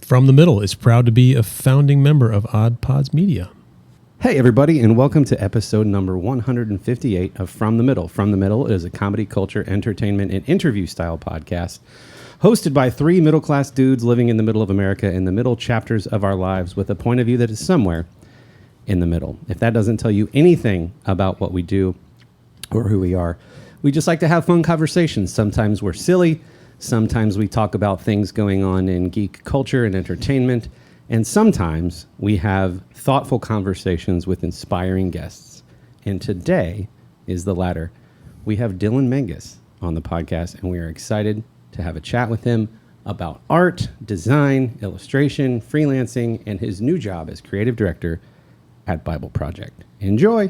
From the Middle is proud to be a founding member of Odd Pods Media. Hey, everybody, and welcome to episode number 158 of From the Middle. From the Middle is a comedy, culture, entertainment, and interview-style podcast hosted by three middle-class dudes living in the middle of America in the middle chapters of our lives with a point of view that is somewhere in the middle. If that doesn't tell you anything about what we do or who we are, we just like to have fun conversations. Sometimes we're silly. Sometimes we talk about things going on in geek culture and entertainment. And sometimes we have thoughtful conversations with inspiring guests. And today is the latter. We have Dylan Menges on the podcast, and we are excited to have a chat with him about art, design, illustration, freelancing, and his new job as creative director at BibleProject. Enjoy.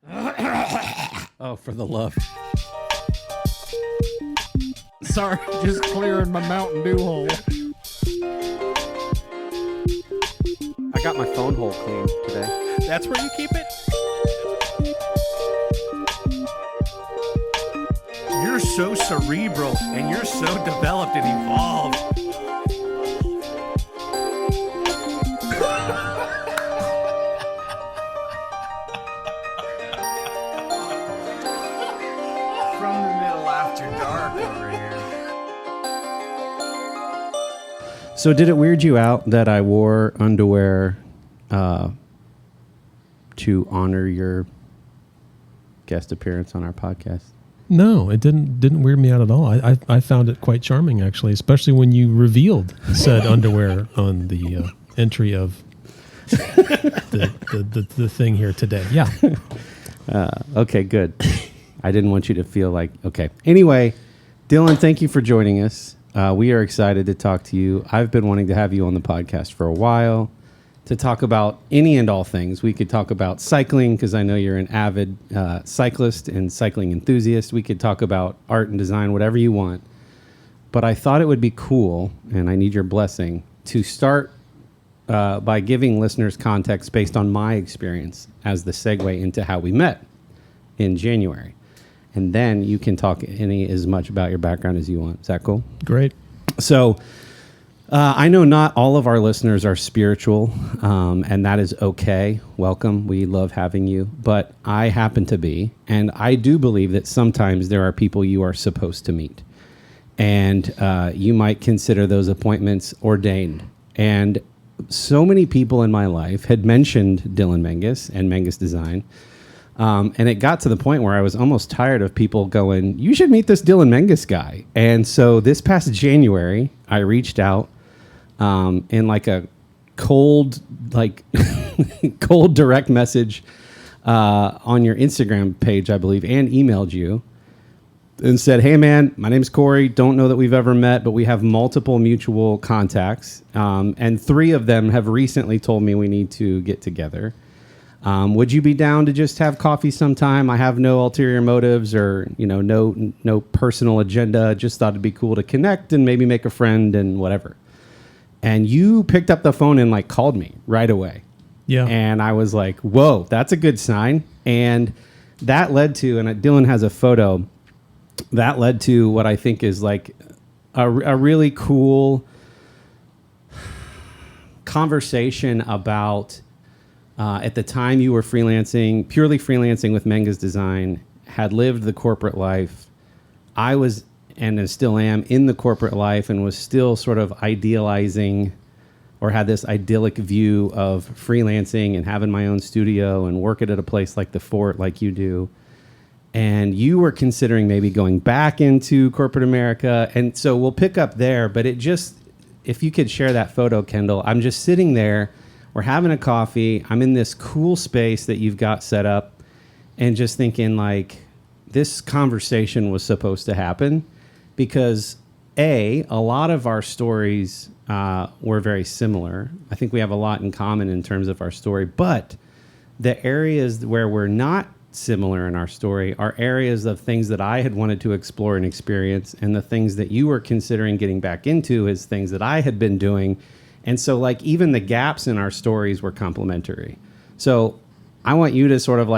Oh, for the love. Sorry, just clearing my Mountain Dew hole. I got my phone hole cleaned today. That's where you keep it? You're so cerebral and you're so developed and evolved. From the Middle after dark over here. So did it weird you out that I wore underwear to honor your guest appearance on our podcast? No, it didn't weird me out at all. I found it quite charming, actually, especially when you revealed said underwear on the entry of the thing here today. Yeah. Okay, good. I didn't want you to feel like, okay. Anyway, Dylan, thank you for joining us. We are excited to talk to you. I've been wanting to have you on the podcast for a while to talk about any and all things. We could talk about cycling because I know you're an avid cyclist and cycling enthusiast. We could talk about art and design, whatever you want. But I thought it would be cool, and I need your blessing, to start by giving listeners context based on my experience as the segue into how we met in January. And then you can talk as much about your background as you want. Is that cool? Great. So I know not all of our listeners are spiritual, and that is okay. Welcome. We love having you. But I happen to be, and I do believe that sometimes there are people you are supposed to meet. And you might consider those appointments ordained. And so many people in my life had mentioned Dylan Menges and Menges Design. And it got to the point where I was almost tired of people going, you should meet this Dylan Menges guy. And so this past January, I reached out in like a cold direct message on your Instagram page, I believe, and emailed you and said, hey, man, my name's Corey. Don't know that we've ever met, but we have multiple mutual contacts. And three of them have recently told me we need to get together. Would you be down to just have coffee sometime? I have no ulterior motives or, no personal agenda. Just thought it'd be cool to connect and maybe make a friend and whatever. And you picked up the phone and called me right away. Yeah. And I was like, whoa, that's a good sign. And that led to, and Dylan has a photo, that led to what I think is a really cool conversation about at the time you were purely freelancing with Menges Design, had lived the corporate life. I was, and still am, in the corporate life and was still sort of idealizing or had this idyllic view of freelancing and having my own studio and working at a place like the Fort like you do. And you were considering maybe going back into corporate America. And so we'll pick up there, but if you could share that photo, Kendall, I'm just sitting there. We're having a coffee. I'm in this cool space that you've got set up and just thinking this conversation was supposed to happen because a lot of our stories were very similar. I think we have a lot in common in terms of our story, but the areas where we're not similar in our story are areas of things that I had wanted to explore and experience, and the things that you were considering getting back into is things that I had been doing. And so even the gaps in our stories were complementary. So I want you to sort of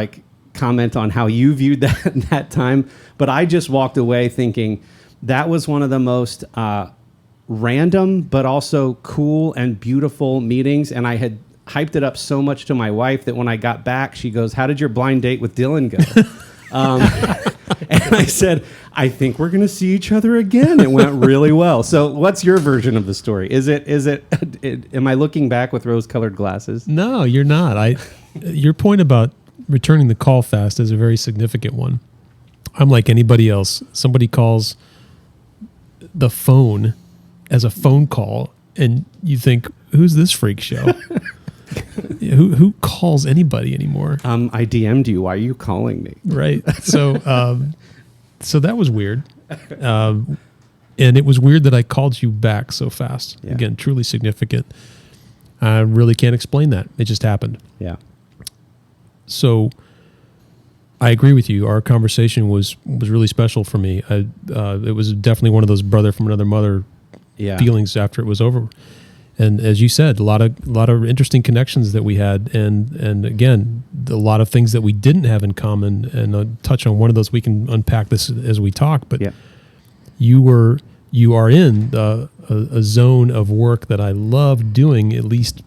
comment on how you viewed that time. But I just walked away thinking that was one of the most random but also cool and beautiful meetings. And I had hyped it up so much to my wife that when I got back, she goes, "How did your blind date with Dylan go?" And I said, "I think we're going to see each other again." It went really well. So what's your version of the story? Is it, am I looking back with rose-colored glasses? No, you're not. Your point about returning the call fast is a very significant one. I'm like anybody else. Somebody calls the phone as a phone call, and you think, who's this freak show? Who calls anybody anymore? I DM'd you. Why are you calling me? Right. So, so that was weird. And it was weird that I called you back so fast. Yeah. Again, truly significant. I really can't explain that. It just happened. Yeah. So I agree with you. Our conversation was really special for me. It was definitely one of those brother from another mother feelings after it was over. And as you said, a lot of interesting connections that we had, and again, a lot of things that we didn't have in common. And I'll touch on one of those. We can unpack this as we talk. But you are in a zone of work that I love doing, at least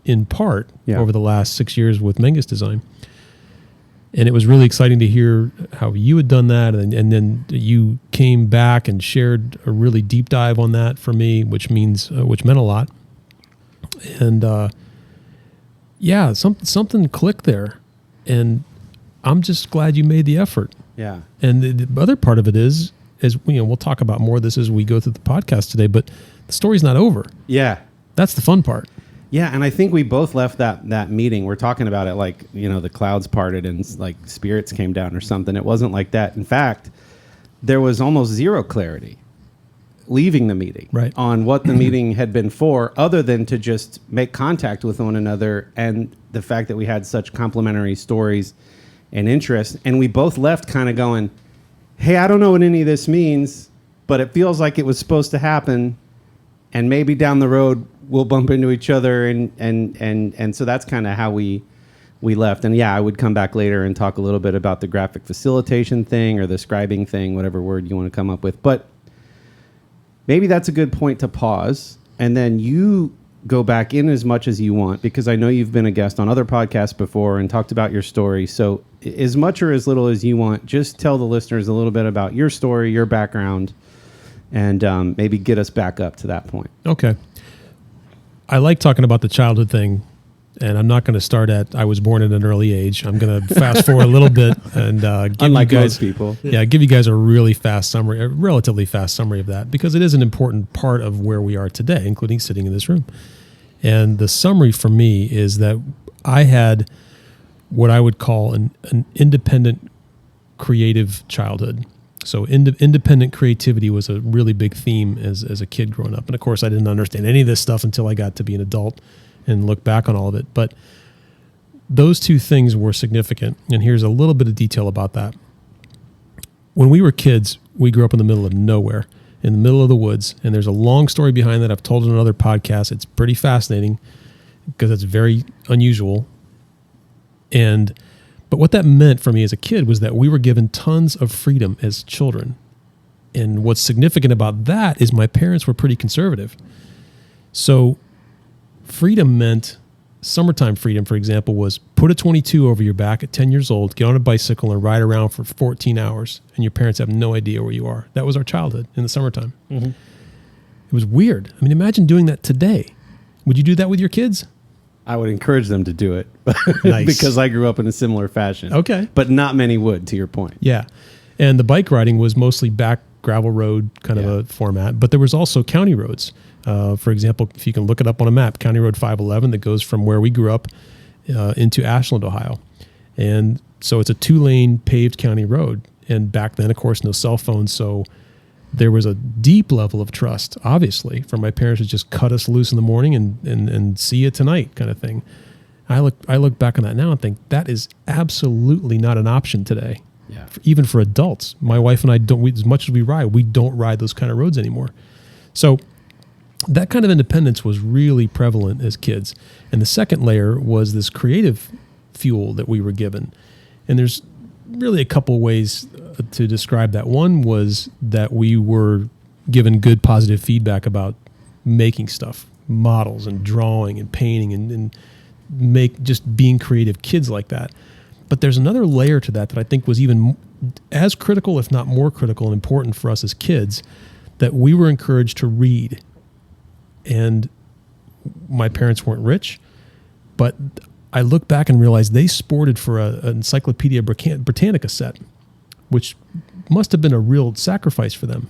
in part, over the last 6 years with Menges Design. And it was really exciting to hear how you had done that, and then you came back and shared a really deep dive on that for me, which meant a lot. And something clicked there, and I'm just glad you made the effort. Yeah. And the other part of it is we'll talk about more of this as we go through the podcast today, but the story's not over. Yeah. That's the fun part. Yeah, and I think we both left that meeting. We're talking about it like, the clouds parted and like spirits came down or something. It wasn't like that. In fact, there was almost zero clarity leaving the meeting on what the meeting had been for, other than to just make contact with one another, and the fact that we had such complementary stories and interests. And we both left kind of going, hey, I don't know what any of this means, but it feels like it was supposed to happen, and maybe down the road we'll bump into each other, and so that's kind of how we left. And I would come back later and talk a little bit about the graphic facilitation thing or the scribing thing, whatever word you want to come up with. But maybe that's a good point to pause, and then you go back in as much as you want, because I know you've been a guest on other podcasts before and talked about your story. So as much or as little as you want, just tell the listeners a little bit about your story, your background, and maybe get us back up to that point. Okay. I like talking about the childhood thing, and I'm not going to start at I was born at an early age. I'm going to fast forward a little bit and give Unlike you guys, most people. give you guys a really fast summary, a relatively fast summary of that, because it is an important part of where we are today, including sitting in this room. And the summary for me is that I had what I would call an independent creative childhood. So independent creativity was a really big theme as a kid growing up. And of course, I didn't understand any of this stuff until I got to be an adult and look back on all of it. But those two things were significant. And here's a little bit of detail about that. When we were kids, we grew up in the middle of nowhere, in the middle of the woods. And there's a long story behind that. I've told it on another podcast. It's pretty fascinating because it's very unusual. But what that meant for me as a kid was that we were given tons of freedom as children. And what's significant about that is my parents were pretty conservative. So freedom meant, summertime freedom, for example, was put a 22 over your back at 10 years old, get on a bicycle and ride around for 14 hours, and your parents have no idea where you are. That was our childhood in the summertime. Mm-hmm. It was weird. I mean, imagine doing that today. Would you do that with your kids? I would encourage them to do it Nice. because I grew up in a similar fashion. Okay. But not many would, to your point. Yeah. And the bike riding was mostly back gravel road kind of a format, but there was also county roads. For example, if you can look it up on a map, County Road 511 that goes from where we grew up into Ashland, Ohio. And so it's a 2-lane paved county road. And back then, of course, no cell phones. So there was a deep level of trust, obviously, for my parents to just cut us loose in the morning and see you tonight kind of thing. I look back on that now and think that is absolutely not an option today. Yeah. Even for adults. My wife and I as much as we don't ride those kind of roads anymore. So that kind of independence was really prevalent as kids. And the second layer was this creative fuel that we were given. And there's really a couple ways to describe that. One was that we were given good positive feedback about making stuff, models and drawing and painting and just being creative kids like that. But there's another layer to that I think was even as critical, if not more critical and important for us as kids, that we were encouraged to read. And my parents weren't rich, but I look back and realize they sported for an Encyclopedia Britannica set, which must have been a real sacrifice for them.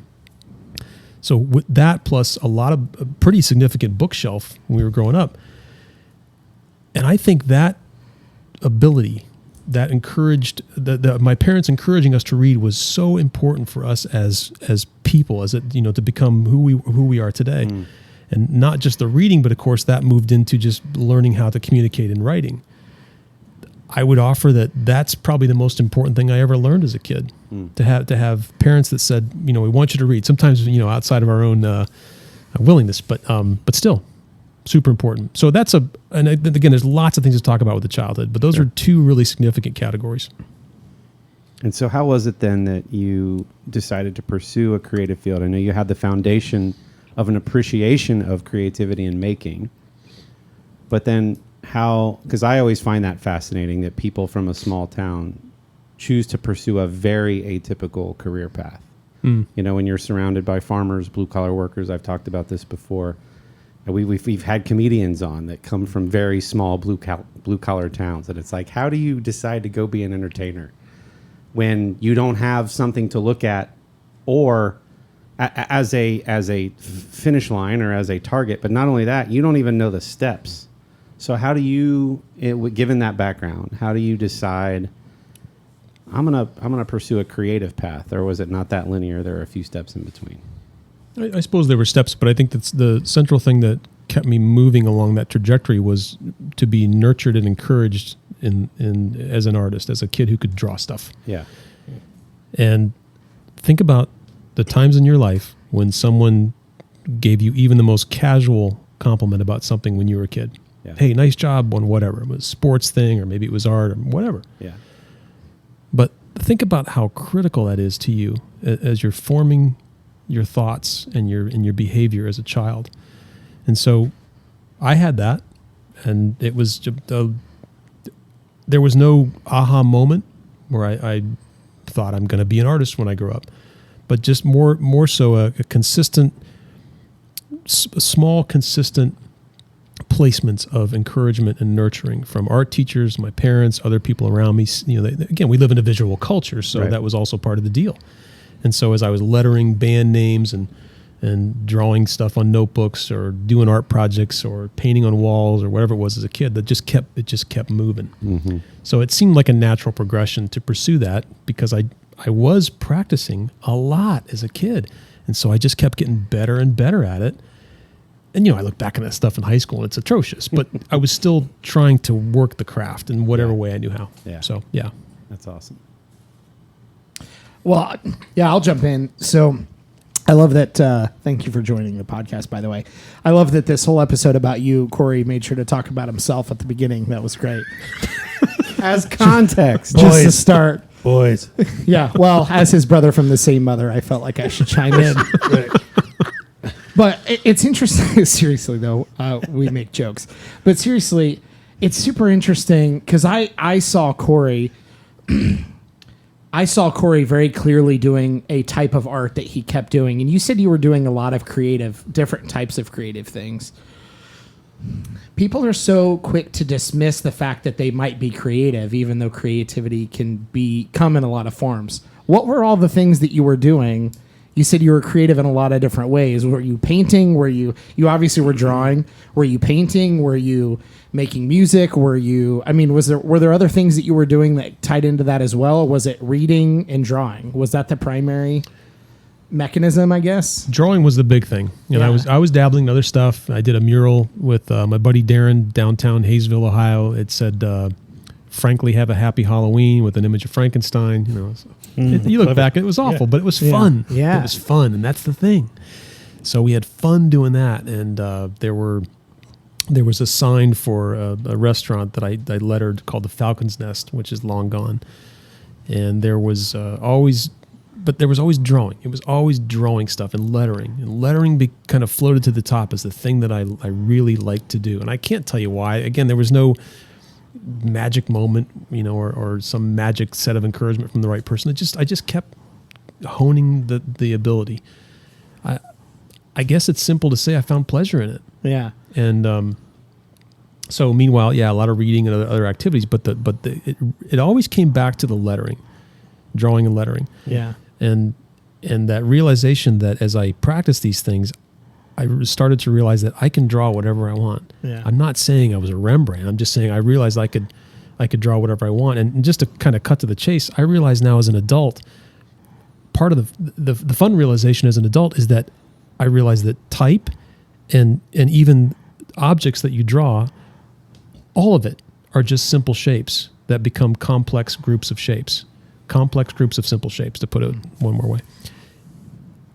So with that, plus a pretty significant bookshelf when we were growing up. And I think that ability that encouraged my parents encouraging us to read was so important for us as people, to become who we are today. And not just the reading, but of course that moved into just learning how to communicate in writing. I would offer that's probably the most important thing I ever learned as a kid. To have parents that said, we want you to read. Sometimes, outside of our own willingness, but still super important. So and again, there's lots of things to talk about with the childhood, but those are two really significant categories. And so how was it then that you decided to pursue a creative field? I know you had the foundation of an appreciation of creativity and making, but then because I always find that fascinating that people from a small town choose to pursue a very atypical career path. When you're surrounded by farmers, blue collar workers, I've talked about this before. We've had comedians on that come from very small blue collar towns, and it's like, how do you decide to go be an entertainer when you don't have something to look at or as a finish line or as a target? But not only that, you don't even know the steps. So how do you, given that background, how do you decide I'm gonna pursue a creative path, or was it not that linear? There are a few steps in between. I suppose there were steps, but I think that's the central thing that kept me moving along that trajectory was to be nurtured and encouraged in as an artist, as a kid who could draw stuff. Yeah. And think about the times in your life when someone gave you even the most casual compliment about something when you were a kid. Yeah. Hey, nice job on whatever. It was a sports thing, or maybe it was art or whatever. Yeah. But think about how critical that is to you as you're forming your thoughts and your behavior as a child. And so I had that, and it was there was no aha moment where I thought I'm going to be an artist when I grow up, but just more so a consistent, small, consistent placements of encouragement and nurturing from art teachers, my parents, other people around me. Again, we live in a visual culture, so that was also part of the deal. And so as I was lettering band names and drawing stuff on notebooks or doing art projects or painting on walls or whatever it was as a kid, it just kept moving. Mm-hmm. So it seemed like a natural progression to pursue that because I was practicing a lot as a kid. And so I just kept getting better and better at it. And, I look back at that stuff in high school and it's atrocious, but I was still trying to work the craft in whatever way I knew how. Yeah. So, yeah. That's awesome. Well, yeah, I'll jump in. So I love that. Thank you for joining the podcast, by the way. I love that this whole episode about you, Corey, made sure to talk about himself at the beginning. That was great. As context. Just to start. Boys. Yeah, well, as his brother from the same mother, I felt like I should chime in. But it's interesting. Seriously, though, we make jokes. But seriously, it's super interesting because I saw Corey... I saw Corey very clearly doing a type of art that he kept doing. And you said you were doing a lot of different types of creative things. People are so quick to dismiss the fact that they might be creative, even though creativity can come in a lot of forms. What were all the things that you were doing? You said you were creative in a lot of different ways. Were you painting? You obviously were drawing. Were you painting? Were you making music? Were there other things that you were doing that tied into that as well? Or was it reading and drawing? Was that the primary mechanism, I guess? Drawing was the big thing. And I was dabbling in other stuff. I did a mural with my buddy Darren downtown Hayesville, Ohio. It said, frankly, have a happy Halloween with an image of Frankenstein. You look back, it was awful, but it was fun. Yeah. It was fun, and that's the thing. So we had fun doing that, and there was a sign for a restaurant that I lettered called the Falcon's Nest, which is long gone. And there was always but there was always drawing. It was always drawing stuff and lettering. And lettering kind of floated to the top as the thing that I really liked to do. And I can't tell you why. Again, there was no magic moment, or some magic set of encouragement from the right person. I just kept honing the ability. I guess it's simple to say I found pleasure in it. Yeah. And so meanwhile, a lot of reading and other activities, but it always came back to the lettering, drawing and lettering. Yeah. And that realization that as I practice these things, I started to realize that I can draw whatever I want. Yeah. I'm not saying I was a Rembrandt. I'm just saying I realized I could draw whatever I want. And just to kind of cut to the chase, I realize now as an adult, part of the fun realization as an adult is that I realize that type and even objects that you draw, all of it are just simple shapes that become complex groups of shapes, complex groups of simple shapes, to put it one more way.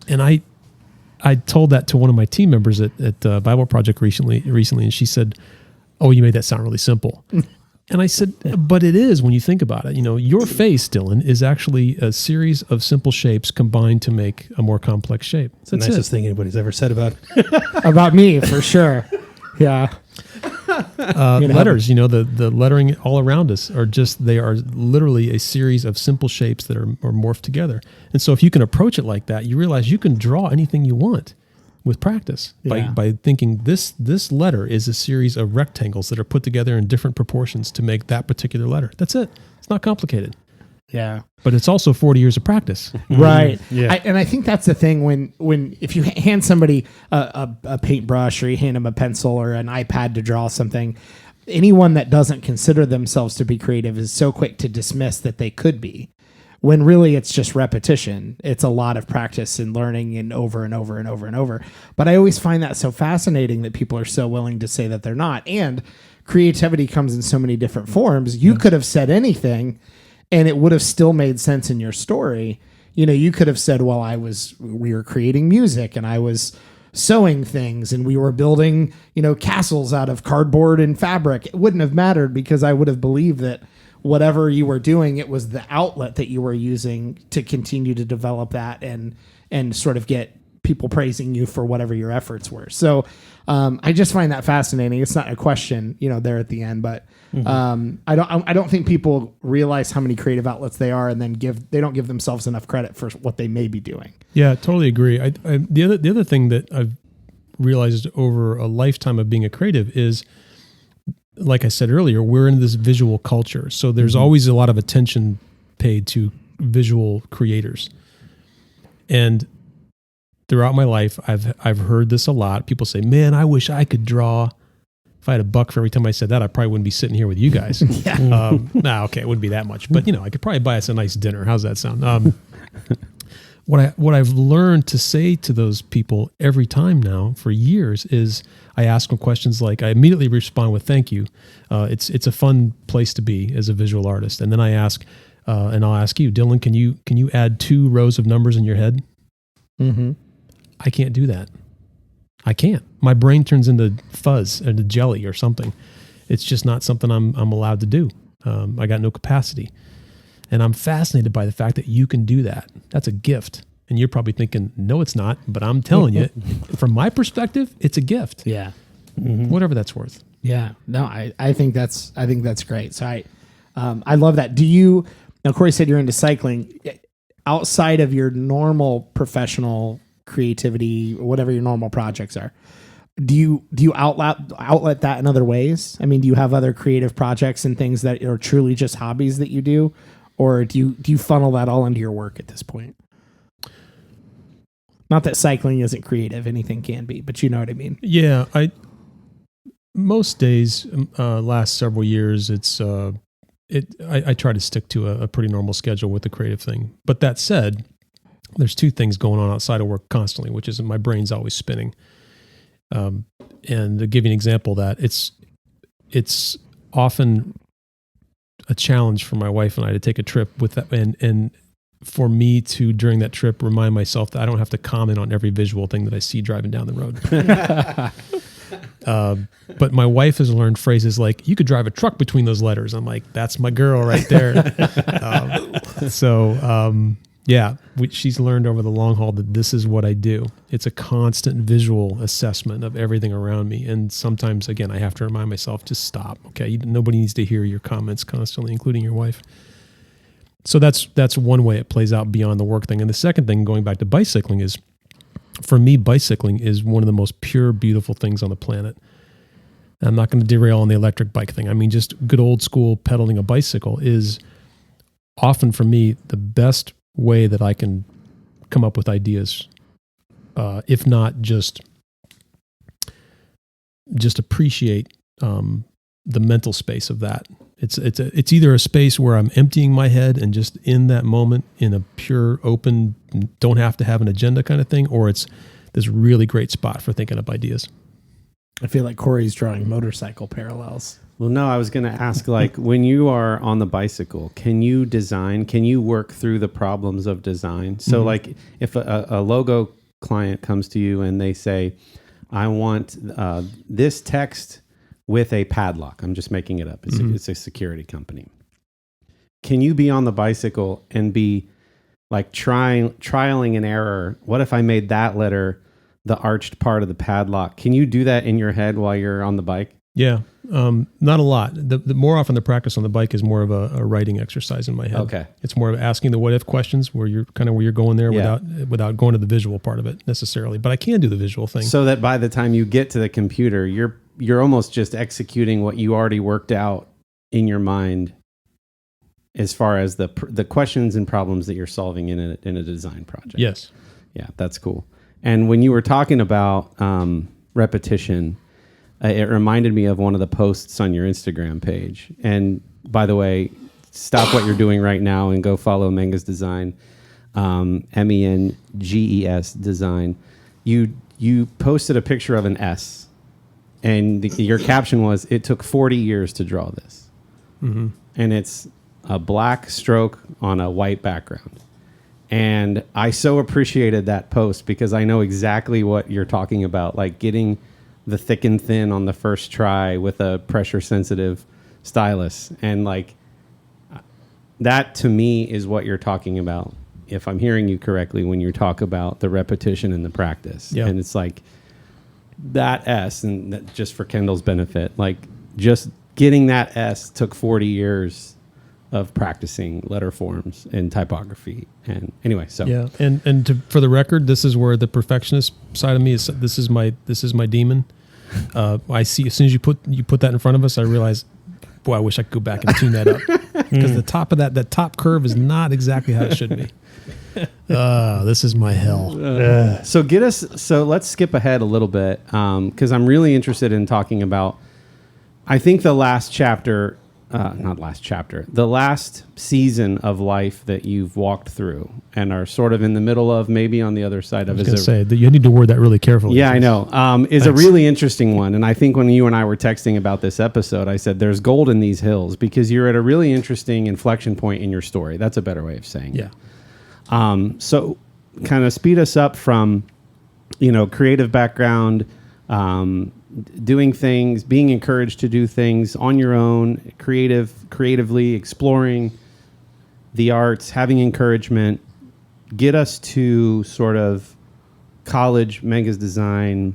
And I told that to one of my team members at BibleProject recently, and she said, "Oh, you made that sound really simple." And I said, "But it is when you think about it. Your face, Dylan, is actually a series of simple shapes combined to make a more complex shape." It's the nicest thing anybody's ever said about me, for sure. Yeah. Letters, the lettering all around us they are literally a series of simple shapes that are morphed together. And so if you can approach it like that, you realize you can draw anything you want with practice by thinking this letter is a series of rectangles that are put together in different proportions to make that particular letter. That's it. It's not complicated. Yeah. But it's also 40 years of practice. Right. Yeah. And I think that's the thing when if you hand somebody a paintbrush, or you hand them a pencil or an iPad to draw something, anyone that doesn't consider themselves to be creative is so quick to dismiss that they could be, when really it's just repetition. It's a lot of practice and learning and over and over and over and over. But I always find that so fascinating that people are so willing to say that they're not. And creativity comes in so many different forms. You could have said anything and it would have still made sense in your story. You could have said, well, we were creating music and I was sewing things and we were building, castles out of cardboard and fabric. It wouldn't have mattered because I would have believed that whatever you were doing, it was the outlet that you were using to continue to develop that and sort of get people praising you for whatever your efforts were. So I just find that fascinating. It's not a question, there at the end, but I don't think people realize how many creative outlets they are, and then they don't give themselves enough credit for what they may be doing. Yeah, totally agree. The other thing that I've realized over a lifetime of being a creative is, like I said earlier, we're in this visual culture. So there's always a lot of attention paid to visual creators. And throughout my life, I've heard this a lot. People say, "Man, I wish I could draw." If I had $1 for every time I said that, I probably wouldn't be sitting here with you guys. Okay, it wouldn't be that much, but I could probably buy us a nice dinner. How's that sound? What I've learned to say to those people every time now for years is I ask them questions like, I immediately respond with "thank you." It's a fun place to be as a visual artist, and then I ask, and I'll ask you, Dylan, can you add 2 rows of numbers in your head? Mm-hmm. I can't do that. I can't. My brain turns into fuzz, into jelly or something. It's just not something I'm allowed to do. I got no capacity. And I'm fascinated by the fact that you can do that. That's a gift. And you're probably thinking, no, it's not. But I'm telling you, from my perspective, it's a gift. Yeah. Whatever that's worth. Yeah. No, I think that's great. So I love that. Do you, now Corey said you're into cycling. Outside of your normal professional creativity, whatever your normal projects are, do you outlet that in other ways? I mean, do you have other creative projects and things that are truly just hobbies that you do? Or do you funnel that all into your work at this point? Not that cycling isn't creative, anything can be, but you know what I mean? Yeah. Most days, last several years, I try to stick to a pretty normal schedule with the creative thing. But that said, there's 2 things going on outside of work constantly, which is my brain's always spinning. And to give you an example of that, it's often a challenge for my wife and I to take a trip with that, and for me to, during that trip, remind myself that I don't have to comment on every visual thing that I see driving down the road. But my wife has learned phrases like, "You could drive a truck between those letters." I'm like, that's my girl right there. Yeah, she's learned over the long haul that this is what I do. It's a constant visual assessment of everything around me. And sometimes, again, I have to remind myself, just stop, okay? Nobody needs to hear your comments constantly, including your wife. So that's one way it plays out beyond the work thing. And the second thing, going back to bicycling, is, for me, bicycling is one of the most pure, beautiful things on the planet. I'm not going to derail on the electric bike thing. I mean, just good old school pedaling a bicycle is often, for me, the best way that I can come up with ideas, if not just appreciate the mental space of that. It's either a space where I'm emptying my head and just in that moment in a pure, open, don't have to have an agenda kind of thing, or it's this really great spot for thinking up ideas. I feel like Corey's drawing motorcycle parallels. Well, no, I was going to ask, like, when you are on the bicycle, can you work through the problems of design? So, like, if a logo client comes to you and they say, I want this text with a padlock. I'm just making it up. It's a security company. Can you be on the bicycle and be, like, trialing an error? What if I made that letter the arched part of the padlock? Can you do that in your head while you're on the bike? Yeah, not a lot. The more often the practice on the bike is more of a writing exercise in my head. Okay, it's more of asking the what if questions, where you're going there without going to the visual part of it necessarily. But I can do the visual thing, so that by the time you get to the computer, you're almost just executing what you already worked out in your mind, as far as the questions and problems that you're solving in a design project. Yes, yeah, that's cool. And when you were talking about repetition, it reminded me of one of the posts on your Instagram page. And by the way, stop what you're doing right now and go follow Menges Design, Menges Design. You posted a picture of an S, and your caption was, "It took 40 years to draw this," and it's a black stroke on a white background. And I so appreciated that post because I know exactly what you're talking about, like getting the thick and thin on the first try with a pressure sensitive stylus. And like that to me is what you're talking about, if I'm hearing you correctly, when you talk about the repetition and the practice. Yeah. And it's like that S, and that, just for Kendall's benefit, like just getting that S took 40 years of practicing letter forms and typography. And anyway, so yeah, and for the record, this is where the perfectionist side of me is. This is my demon. I see, as soon as you put that in front of us, I realize, boy, I wish I could go back and tune that up, because the top of that top curve is not exactly how it should be. This is my hell. So let's skip ahead a little bit, because I'm really interested in talking about, I think the last chapter, the last season of life that you've walked through and are sort of in the middle of, maybe on the other side of. I was going to say that you need to word that really carefully. Yeah, I know. Is Thanks. A really interesting one. And I think when you and I were texting about this episode, I said there's gold in these hills, because you're at a really interesting inflection point in your story. That's a better way of saying it. Yeah. So kind of speed us up from, creative background, doing things, being encouraged to do things on your own, creatively exploring the arts, having encouragement. Get us to sort of college, Menges Design,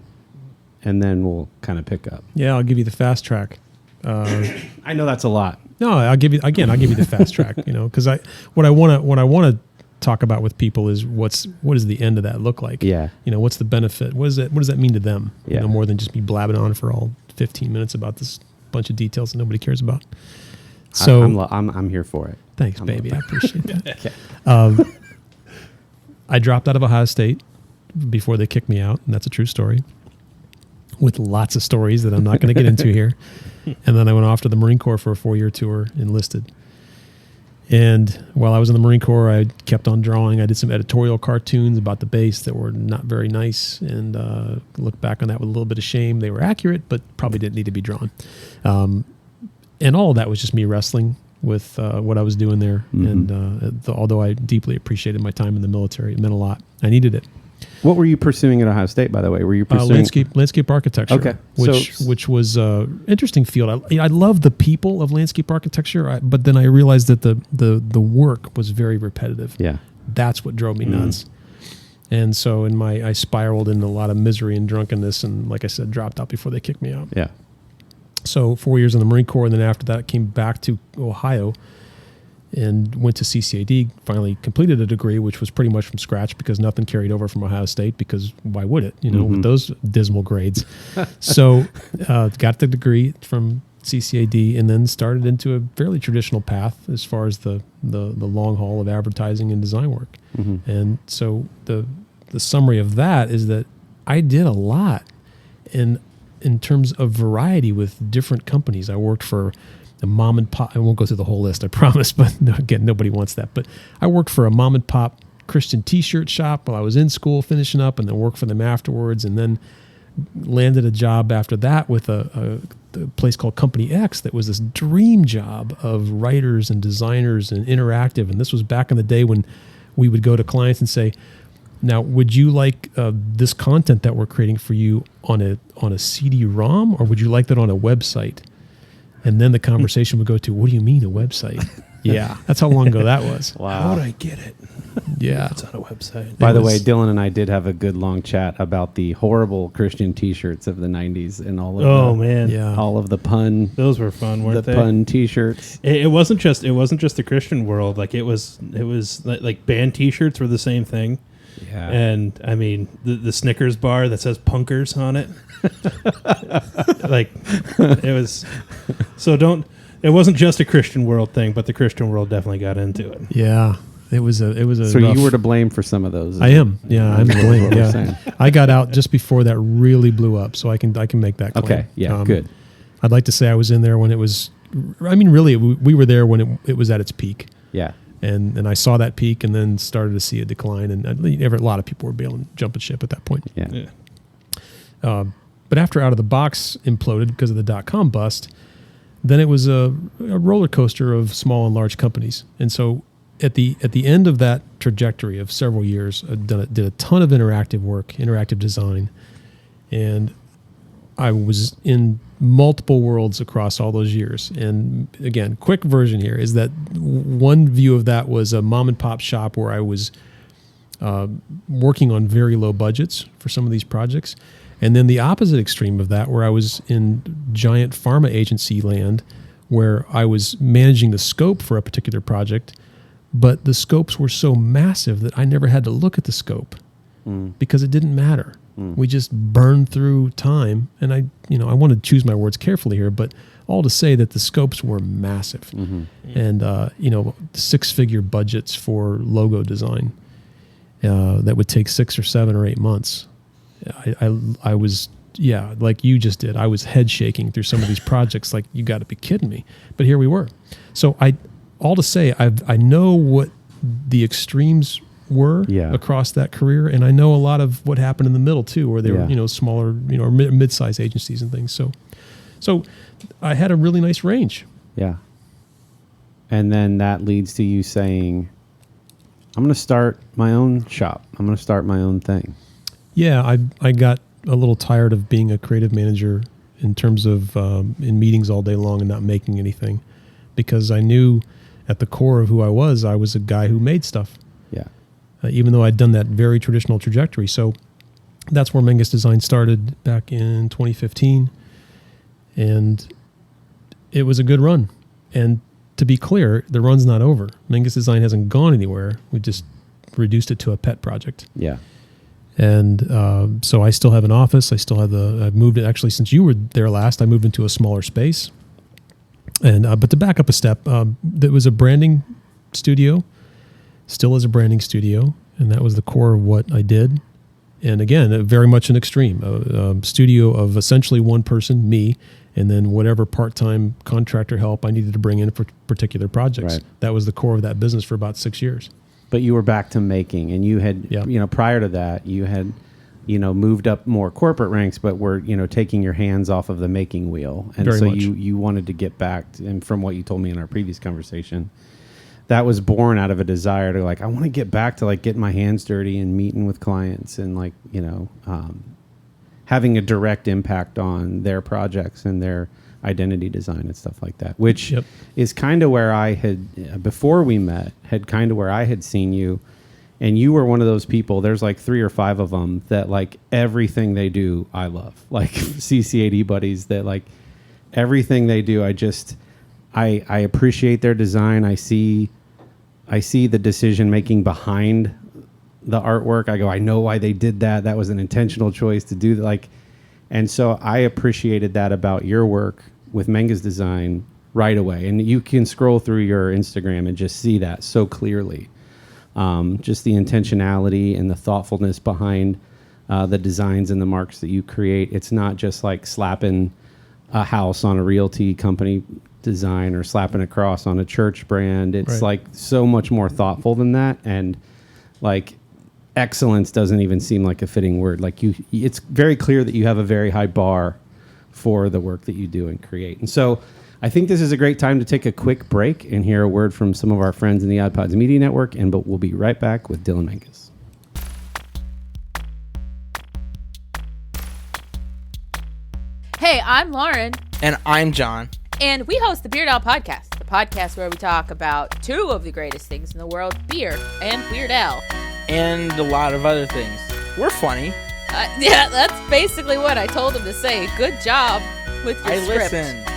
and then we'll kind of pick up. Yeah, I'll give you the fast track. I know that's a lot. No, I'll give you the fast track. Because what I want to talk about with people is what does the end of that look like? Yeah. What's the benefit? What does that mean to them? Yeah. More than just me blabbing on for all 15 minutes about this bunch of details that nobody cares about. So I'm here for it. Thanks, baby. I appreciate that. Okay. I dropped out of Ohio State before they kicked me out, and that's a true story, with lots of stories that I'm not going to get into here. And then I went off to the Marine Corps for a 4-year tour, enlisted. And while I was in the Marine Corps, I kept on drawing. I did some editorial cartoons about the base that were not very nice, and look back on that with a little bit of shame. They were accurate, but probably didn't need to be drawn. And all of that was just me wrestling with what I was doing there. Mm-hmm. And although I deeply appreciated my time in the military, it meant a lot. I needed it. What were you pursuing at Ohio State, by the way? Were you pursuing landscape architecture? Okay, which was interesting field. I love the people of landscape architecture, but then I realized that the work was very repetitive. Yeah, That's what drove me nuts. And so I spiraled into a lot of misery and drunkenness, and like I said, dropped out before they kicked me out. Yeah. So 4 years in the Marine Corps, and then after that, I came back to Ohio and went to CCAD, finally completed a degree, which was pretty much from scratch because nothing carried over from Ohio State, because why would it, with those dismal grades. So got the degree from CCAD and then started into a fairly traditional path as far as the long haul of advertising and design work. And so the summary of that is that I did a lot in terms of variety with different companies. I worked for a mom and pop. I won't go through the whole list, I promise, but again, nobody wants that. But I worked for a mom and pop Christian t-shirt shop while I was in school finishing up, and then worked for them afterwards, and then landed a job after that with a place called Company X that was this dream job of writers and designers and interactive. And this was back in the day when we would go to clients and say, now, would you like this content that we're creating for you on a CD-ROM, or would you like that on a website? And then the conversation would go to, what do you mean a website? Yeah, that's how long ago that was. Wow. How would I get it? Yeah. It's on a website. By the way, Dylan and I did have a good long chat about the horrible Christian T-shirts of the '90s and all of Yeah. all of the pun, Those were fun, weren't they? pun T-shirts. It wasn't just the Christian world. Like it was like band T-shirts were the same thing. Yeah. And I mean the Snickers bar that says Punkers on it. Like it was. So it wasn't just a Christian world thing, but the Christian world definitely got into it. Yeah. It was a So rough, you were to blame for some of those. I am. Yeah, I'm to blame. what we're Yeah. saying. I got out just before that really blew up, so I can make that claim. Okay. Yeah. Good. I'd like to say I was in there when it was, I mean, really, we were there when it was at its peak. Yeah. And I saw that peak and then started to see a decline. And a lot of people were bailing, jumping ship at that point. Yeah. But after Out of the Box imploded because of the dot-com bust, then it was a roller coaster of small and large companies. And so at the end of that trajectory of several years, I did a ton of interactive work, interactive design. And I was in multiple worlds across all those years. And again, quick version here is that one view of that was a mom and pop shop where I was working on very low budgets for some of these projects. And then the opposite extreme of that, where I was in giant pharma agency land, where I was managing the scope for a particular project, but the scopes were so massive that I never had to look at the scope because it didn't matter. We just burned through time, and I want to choose my words carefully here, but all to say that the scopes were massive, and six-figure budgets for logo design that would take 6 or 7 or 8 months. I was, like you just did. I was head shaking through some of these projects. Like, you got to be kidding me! But here we were. So all to say, I know what the extremes were across that career, and I know a lot of what happened in the middle too, where they were smaller, or mid-sized agencies and things. So I had a really nice range. Yeah. And then that leads to you saying, I'm going to start my own shop. I'm going to start my own thing. Yeah, I got a little tired of being a creative manager in terms of in meetings all day long and not making anything, because I knew at the core of who I was a guy who made stuff. Yeah. Even though I'd done that very traditional trajectory. So that's where Menges Design started back in 2015. And it was a good run. And to be clear, the run's not over. Menges Design hasn't gone anywhere. We just reduced it to a pet project. Yeah. And so I still have an office. I've moved it, actually, since you were there last, I moved into a smaller space. And but to back up a step, there was a branding studio, still is a branding studio, and that was the core of what I did. And again, very much an extreme, a studio of essentially one person, me, and then whatever part-time contractor help I needed to bring in for particular projects. Right. That was the core of that business for about 6 years. But you were back to making, and you had, prior to that, you had, moved up more corporate ranks, but were, taking your hands off of the making wheel. And Very so much. you wanted to get back, and from what you told me in our previous conversation, that was born out of a desire to I want to get back to getting my hands dirty and meeting with clients and having a direct impact on their projects and their identity design and stuff like that, which is kind of where I had, before we met, where I had seen you And you were one of those people. There's like 3 or 5 of them that like everything they do, I love. Like CC80 buddies that like everything they do. I appreciate their design. I see the decision making behind the artwork. I go, I know why they did that. That was an intentional choice to do that. Like, and so I appreciated that about your work with Menges Design right away. And you can scroll through your Instagram and just see that so clearly. Just the intentionality and the thoughtfulness behind the designs and the marks that you create. It's not just like slapping a house on a realty company design or slapping a cross on a church brand. It's like so much more thoughtful than that. And like excellence doesn't even seem like a fitting word. Like it's very clear that you have a very high bar for the work that you do and create. And so I think this is a great time to take a quick break and hear a word from some of our friends in the Odd Pods Media Network, but we'll be right back with Dylan Menges. Hey, I'm Lauren. And I'm John. And we host the Beard Al Podcast, the podcast where we talk about 2 of the greatest things in the world, beer and Weird Al. And a lot of other things. We're funny. Yeah, that's basically what I told him to say. Good job with your script. Listened.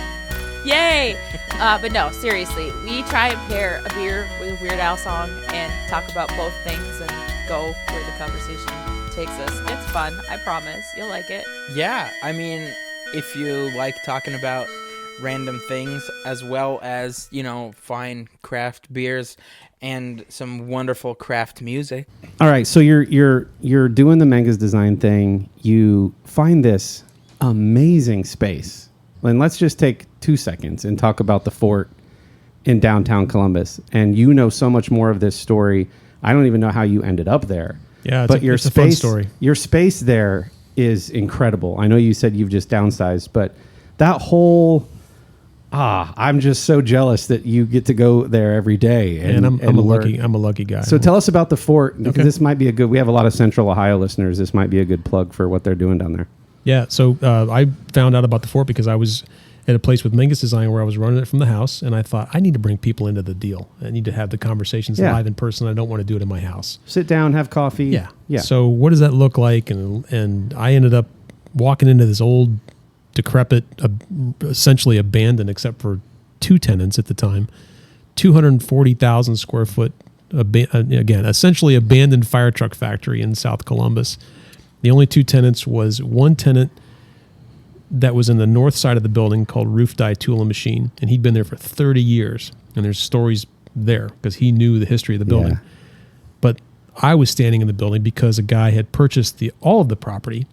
Yay! But no, seriously, we try and pair a beer with a Weird Al song and talk about both things and go where the conversation takes us. It's fun, I promise. You'll like it. Yeah, I mean, if you like talking about random things as well as, fine craft beers and some wonderful craft music. All right, so you're doing the Menges Design thing. You find this amazing space. And let's just take 2 seconds and talk about the fort in downtown Columbus. And you know so much more of this story. I don't even know how you ended up there. Yeah, but it's a fun story. Your space there is incredible. I know you said you've just downsized, but that whole I'm just so jealous that you get to go there every day. And I'm a lucky guy. So tell us about the fort. Okay. This might be we have a lot of Central Ohio listeners. This might be a good plug for what they're doing down there. Yeah, so I found out about the fort because I was at a place with Menges Design where I was running it from the house, and I thought, I need to bring people into the deal. I need to have the conversations live in person. I don't want to do it in my house. Sit down, have coffee. Yeah. So what does that look like? And I ended up walking into this old, decrepit, essentially abandoned, except for 2 tenants at the time, 240,000 square foot, again, essentially abandoned fire truck factory in South Columbus. The only 2 tenants was one tenant that was in the north side of the building called Roof Dye Tool and Machine, and he'd been there for 30 years. And there's stories there because he knew the history of the building. Yeah. But I was standing in the building because a guy had purchased all of the property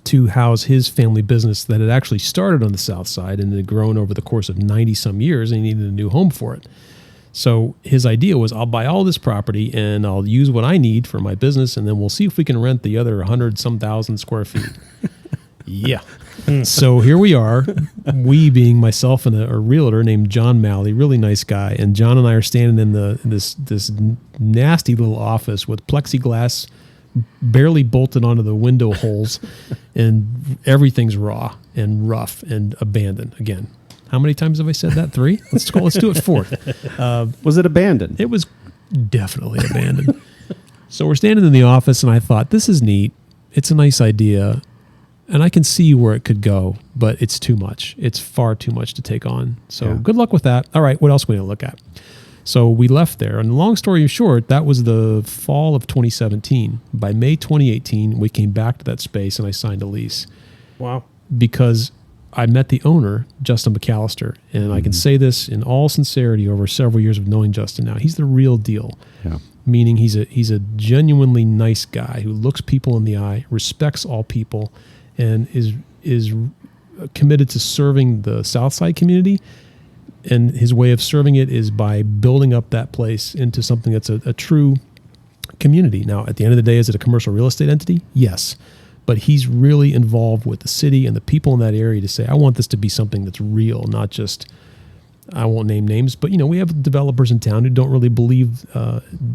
to house his family business that had actually started on the south side and had grown over the course of 90-some years, and he needed a new home for it. So his idea was, I'll buy all this property and I'll use what I need for my business, and then we'll see if we can rent the other 100-some thousand square feet. Yeah. So here we are, we being myself and a realtor named John Malley, really nice guy, and John and I are standing in this nasty little office with plexiglass barely bolted onto the window holes, and everything's raw and rough and abandoned. Again, how many times have I said that? 3? Let's do it 4th. Was it abandoned? It was definitely abandoned. So we're standing in the office, and I thought, this is neat. It's a nice idea, and I can see where it could go, but it's too much. It's far too much to take on. So good luck with that. All right, what else are we going to look at? So we left there, and long story short, that was the fall of 2017. By May 2018, we came back to that space, and I signed a lease. Wow. Because I met the owner, Justin McAllister, and I can say this in all sincerity over several years of knowing Justin now. He's the real deal. Yeah. Meaning he's a genuinely nice guy who looks people in the eye, respects all people, and is committed to serving the Southside community. And his way of serving it is by building up that place into something that's a true community. Now, at the end of the day, is it a commercial real estate entity? Yes. But he's really involved with the city and the people in that area to say, I want this to be something that's real, not just, I won't name names, but we have developers in town who don't really believe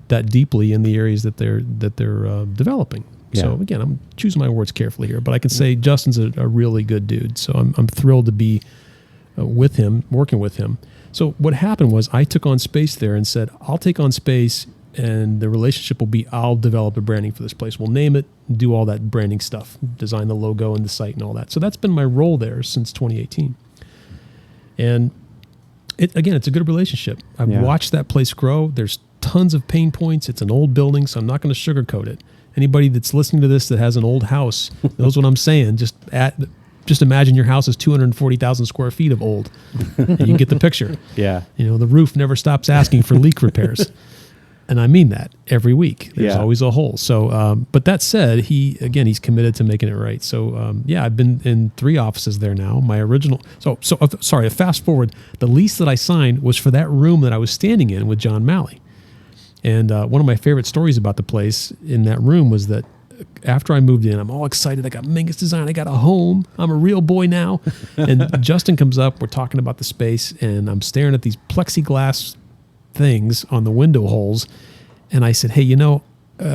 that deeply in the areas that they're developing. Yeah. So again, I'm choosing my words carefully here, but I can say Justin's a really good dude. So I'm thrilled to be with him, working with him. So what happened was I took on space there and said, I'll take on space and the relationship will be, I'll develop the branding for this place. We'll name it, do all that branding stuff, design the logo and the site and all that. So that's been my role there since 2018. And it's a good relationship. I've watched that place grow. There's tons of pain points. It's an old building, so I'm not going to sugarcoat it. Anybody that's listening to this that has an old house knows what I'm saying. Just imagine your house is 240,000 square feet of old. And you get the picture. Yeah. The roof never stops asking for leak repairs. And I mean that every week. There's always a hole. So, but that said, he's committed to making it right. So, I've been in 3 offices there now. My original, fast forward, the lease that I signed was for that room that I was standing in with John Malley. And one of my favorite stories about the place in that room was that after I moved in, I'm all excited. I got Menges Design. I got a home. I'm a real boy now. And Justin comes up. We're talking about the space, and I'm staring at these plexiglass things on the window holes. And I said, hey,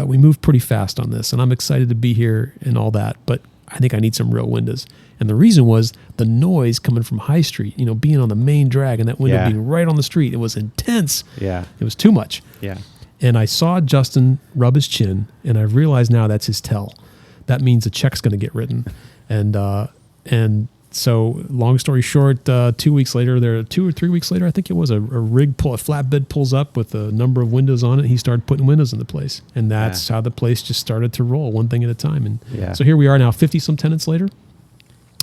we moved pretty fast on this, and I'm excited to be here and all that, but I think I need some real windows. And the reason was the noise coming from High Street, being on the main drag and that window being right on the street. It was intense. Yeah. It was too much. Yeah. And I saw Justin rub his chin, and I realized now that's his tell. That means a check's going to get written. And so long story short, 2 weeks later, 2 or 3 weeks later, I think it was, a flatbed pulls up with a number of windows on it. He started putting windows in the place. And that's how the place just started to roll, one thing at a time. And so here we are now, 50 some tenants later.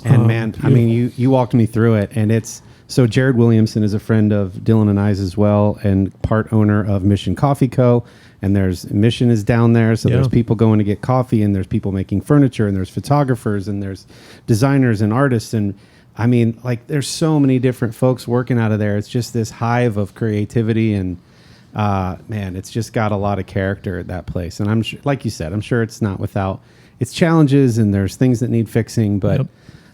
And man, beautiful. I mean, you walked me through it, and so Jared Williamson is a friend of Dylan and I's as well, and part owner of Mission Coffee Co. And Mission is down there, so there's people going to get coffee, and there's people making furniture, and there's photographers, and there's designers and artists, and I mean, there's so many different folks working out of there. It's just this hive of creativity, and man, it's just got a lot of character at that place. And I'm sure, like you said, I'm sure it's not without its challenges, and there's things that need fixing, but.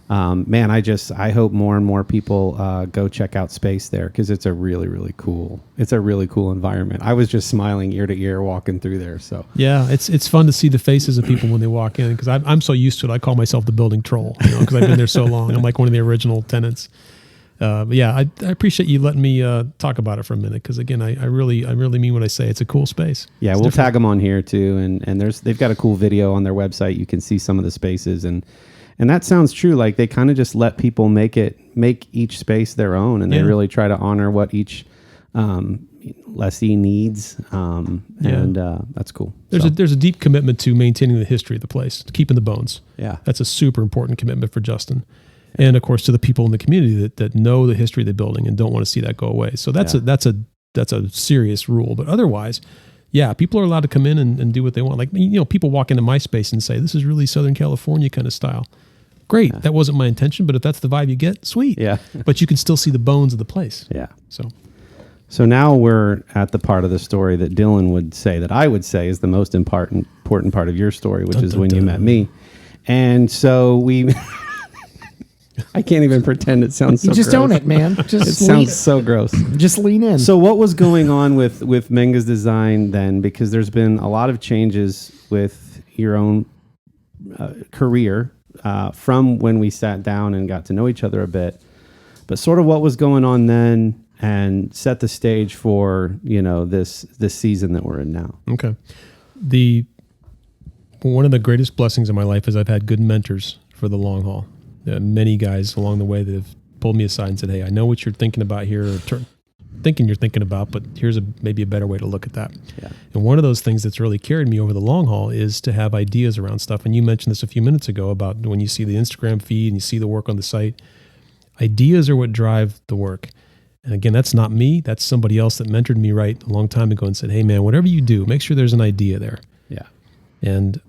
Man, I hope more and more people go check out space there, because it's a really, really cool environment. I was just smiling ear to ear walking through there. So yeah, it's fun to see the faces of people when they walk in, because I'm so used to it. I call myself the building troll, because I've been there so long. I'm like one of the original tenants. But yeah, I appreciate you letting me talk about it for a minute, because again, I really mean what I say. It's a cool space. Yeah, we'll tag them on here too, and they've got a cool video on their website. You can see some of the spaces, and that sounds true. Like, they kind of just let people make each space their own, and they really try to honor what each lessee needs. And that's cool. There's a deep commitment to maintaining the history of the place, keeping the bones. Yeah, that's a super important commitment for Justin, and of course to the people in the community that know the history of the building and don't want to see that go away. So that's a serious rule. But otherwise, yeah, people are allowed to come in and do what they want. Like, people walk into my space and say, "This is really Southern California kind of style." Great. That wasn't my intention, but if that's the vibe you get, sweet. Yeah. But you can still see the bones of the place. Yeah. So now we're at the part of the story that Dylan would say, that I would say is the most important part of your story, which is when you met me. And so I can't even pretend it sounds so gross. You just own it, man. Just it sounds so gross. Just lean in. So what was going on with Menges Design then? Because there's been a lot of changes with your own career from when we sat down and got to know each other a bit. But sort of what was going on then, and set the stage for, this season that we're in now. Okay. One of the greatest blessings in my life is I've had good mentors for the long haul. Many guys along the way that have pulled me aside and said, "Hey, I know what you're thinking about here, or thinking you're thinking about, but here's maybe a better way to look at that." Yeah. And one of those things that's really carried me over the long haul is to have ideas around stuff. And you mentioned this a few minutes ago about when you see the Instagram feed and you see the work on the site. Ideas are what drive the work. And again, that's not me. That's somebody else that mentored me right a long time ago and said, "Hey man, whatever you do, make sure there's an idea there." Yeah. And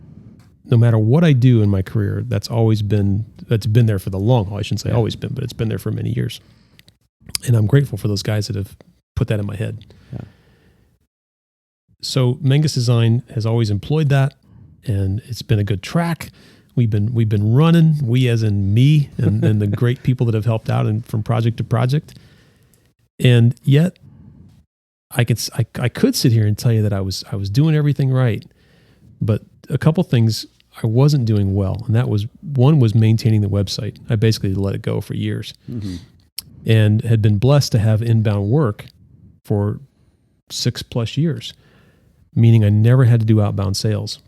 no matter what I do in my career, that's been there for the long haul. I shouldn't say always been, but it's been there for many years. And I'm grateful for those guys that have put that in my head. Yeah. So Menges Design has always employed that, and it's been a good track. We've been running, we as in me and the great people that have helped out and from project to project. And yet I could sit here and tell you that I was doing everything right, but a couple things I wasn't doing well, and that was, one was maintaining the website. I basically let it go for years. Mm-hmm. And had been blessed to have inbound work for 6+ years. meaning I never had to do outbound sales.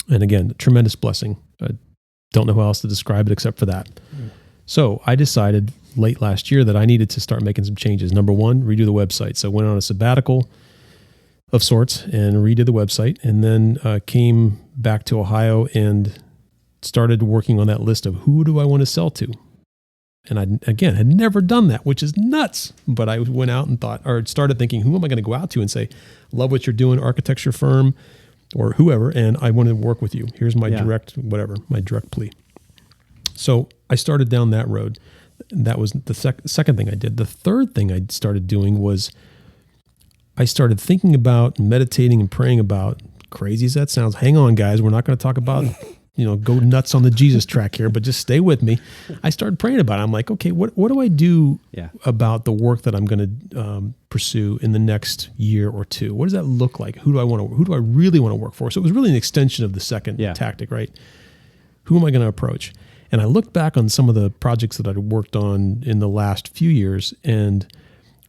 And again, tremendous blessing. I don't know how else to describe it except for that. So I decided late last year that I needed to start making some changes. Number one, redo the website. So I went on a sabbatical of sorts and redid the website, and then came back to Ohio and started working on that list of who do I want to sell to. And I, again, had never done that, which is nuts. But I went out and started thinking, who am I going to go out to and say, love what you're doing, architecture firm or whoever, and I want to work with you. Here's my direct plea. So I started down that road. That was the second thing I did. The third thing I started doing was I started thinking about, meditating and praying about, crazy as that sounds. Hang on, guys. We're not going to talk about, go nuts on the Jesus track here, but just stay with me. I started praying about it. I'm like, okay, what do I do about the work that I'm going to pursue in the next year or two? What does that look like? Who do I really want to work for? So it was really an extension of the second tactic, right? Who am I going to approach? And I looked back on some of the projects that I'd worked on in the last few years and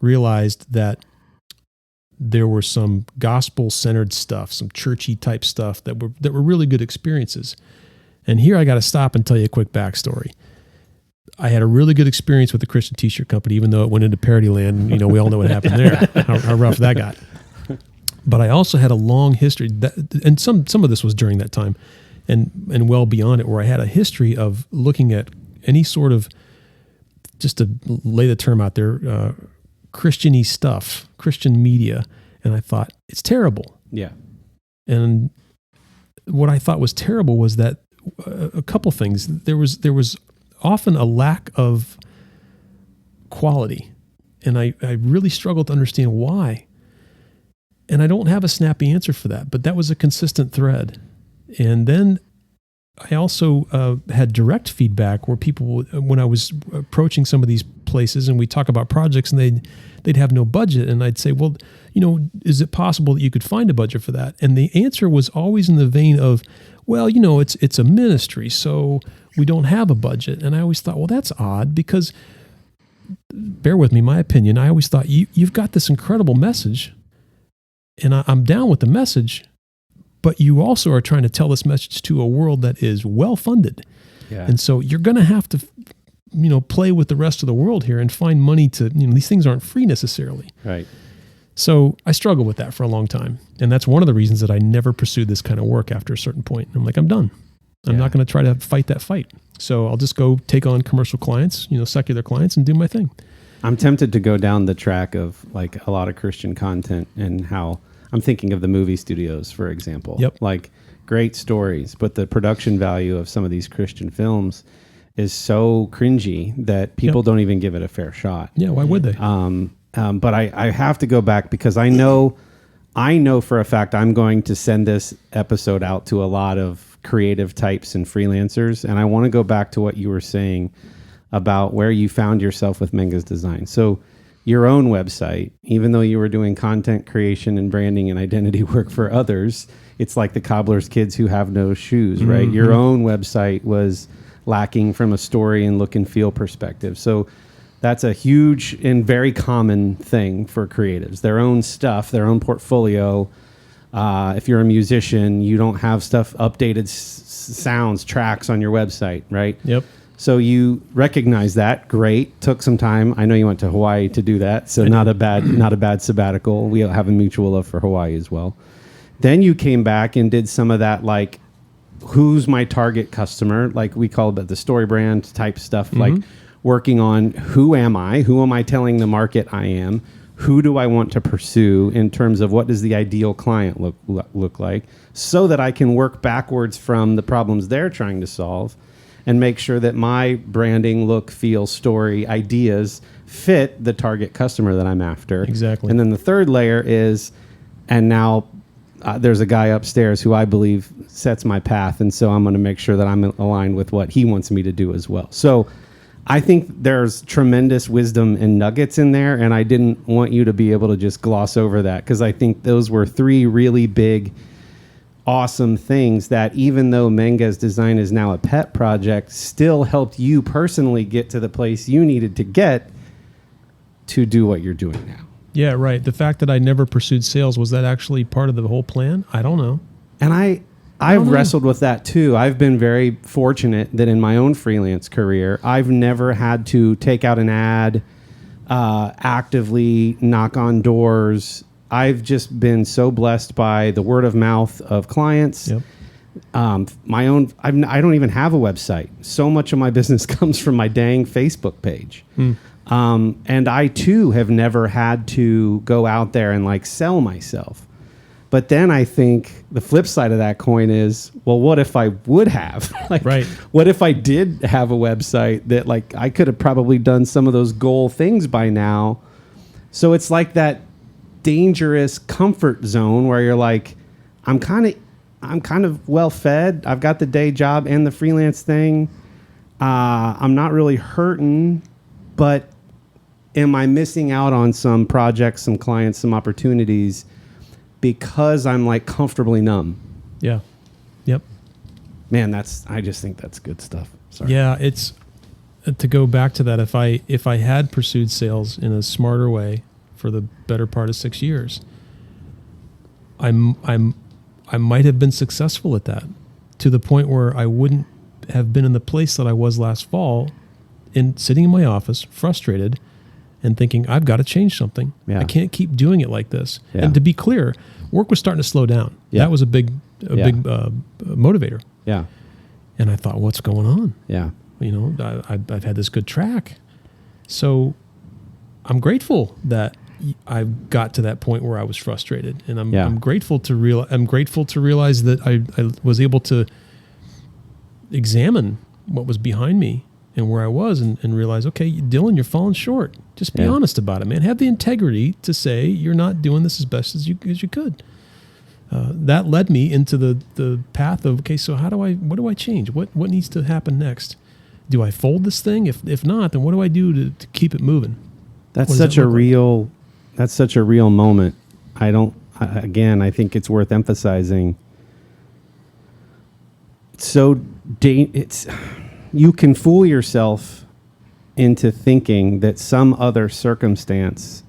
realized that there were some gospel-centered stuff, some churchy type stuff that were really good experiences. And here I got to stop and tell you a quick backstory. I had a really good experience with the Christian T-shirt company, even though it went into parody land. We all know what happened there, how rough that got. But I also had a long history, and some of this was during that time, and well beyond it, where I had a history of looking at any sort of, just to lay the term out there, Christian-y stuff, Christian media, and I thought, it's terrible. Yeah. And what I thought was terrible was that a couple things. There was often a lack of quality, and I really struggled to understand why. And I don't have a snappy answer for that, but that was a consistent thread. And then I also had direct feedback where people, when I was approaching some of these places and we talk about projects and they'd have no budget, and I'd say, well, is it possible that you could find a budget for that? And the answer was always in the vein of, well, it's a ministry, so we don't have a budget. And I always thought, well, that's odd, because, bear with me, my opinion, I always thought you've got this incredible message, and I'm down with the message, but you also are trying to tell this message to a world that is well-funded. Yeah. And so you're going to have to, play with the rest of the world here and find money to, these things aren't free necessarily. Right. So I struggled with that for a long time. And that's one of the reasons that I never pursued this kind of work after a certain point. I'm like, I'm done. I'm not going to try to fight that fight. So I'll just go take on commercial clients, secular clients, and do my thing. I'm tempted to go down the track of like a lot of Christian content and how I'm thinking of the movie studios, for example. Yep. Like great stories, but the production value of some of these Christian films is so cringy that people don't even give it a fair shot. Yeah, why would they? But I have to go back because I know for a fact I'm going to send this episode out to a lot of creative types and freelancers, and I want to go back to what you were saying about where you found yourself with Menges Design. So your own website, even though you were doing content creation and branding and identity work for others, it's like the cobbler's kids who have no shoes, right? Mm-hmm. Your own website was lacking from a story and look and feel perspective. So that's a huge and very common thing for creatives. Their own stuff, their own portfolio. If you're a musician, you don't have stuff, updated sounds, tracks on your website, right? Yep. So you recognize that. Great. Took some time. I know you went to Hawaii to do that. So not a bad sabbatical. We have a mutual love for Hawaii as well. Then you came back and did some of that, like, who's my target customer? Like we call it the story brand type stuff, mm-hmm. like working on who am I? Who am I telling the market I am? Who do I want to pursue in terms of what does the ideal client look like, so that I can work backwards from the problems they're trying to solve and make sure that my branding, look, feel, story, ideas fit the target customer that I'm after. Exactly. And then the third layer is, and now there's a guy upstairs who I believe sets my path, and so I'm going to make sure that I'm aligned with what he wants me to do as well. So I think there's tremendous wisdom and nuggets in there, and I didn't want you to be able to just gloss over that, because I think those were three really big, awesome things that, even though Menges Design is now a pet project, still helped you personally get to the place you needed to get to do what you're doing now. Yeah, right. The fact that I never pursued sales, was that actually part of the whole plan? I don't know. And I've wrestled with that too. I've been very fortunate that in my own freelance career, I've never had to take out an ad, actively knock on doors. I've just been so blessed by the word of mouth of clients. Yep. My own, I don't even have a website. So much of my business comes from my dang Facebook page. And I too have never had to go out there and like sell myself. But then I think the flip side of that coin is, well, what if I would have? Like, Right. What if I did have a website that like I could have probably done some of those goal things by now? So it's like that dangerous comfort zone where you're like, I'm kind of well fed. I've got the day job and the freelance thing. I'm not really hurting, but am I missing out on some projects, some clients, some opportunities because I'm like comfortably numb? Yeah. Yep. Man, I just think that's good stuff. Sorry. Yeah, it's to go back to that. If I had pursued sales in a smarter way for the better part of 6 years, I might have been successful at that, to the point where I wouldn't have been in the place that I was last fall, in sitting in my office, frustrated, and thinking, I've got to change something. Yeah. I can't keep doing it like this. Yeah. And to be clear, work was starting to slow down. Yeah. That was a big motivator. Yeah. And I thought, what's going on? Yeah. You know, I've had this good track. So I'm grateful that I got to that point where I was frustrated, and I'm grateful to realize that I was able to examine what was behind me and where I was, and realize, okay, Dylan, you're falling short. Just be honest about it, man. Have the integrity to say you're not doing this as best as you could. That led me into the path of, okay, so what do I change? What needs to happen next? Do I fold this thing? If not, then what do I do to keep it moving? That's such a real moment. I think it's worth emphasizing. You can fool yourself into thinking that some other circumstance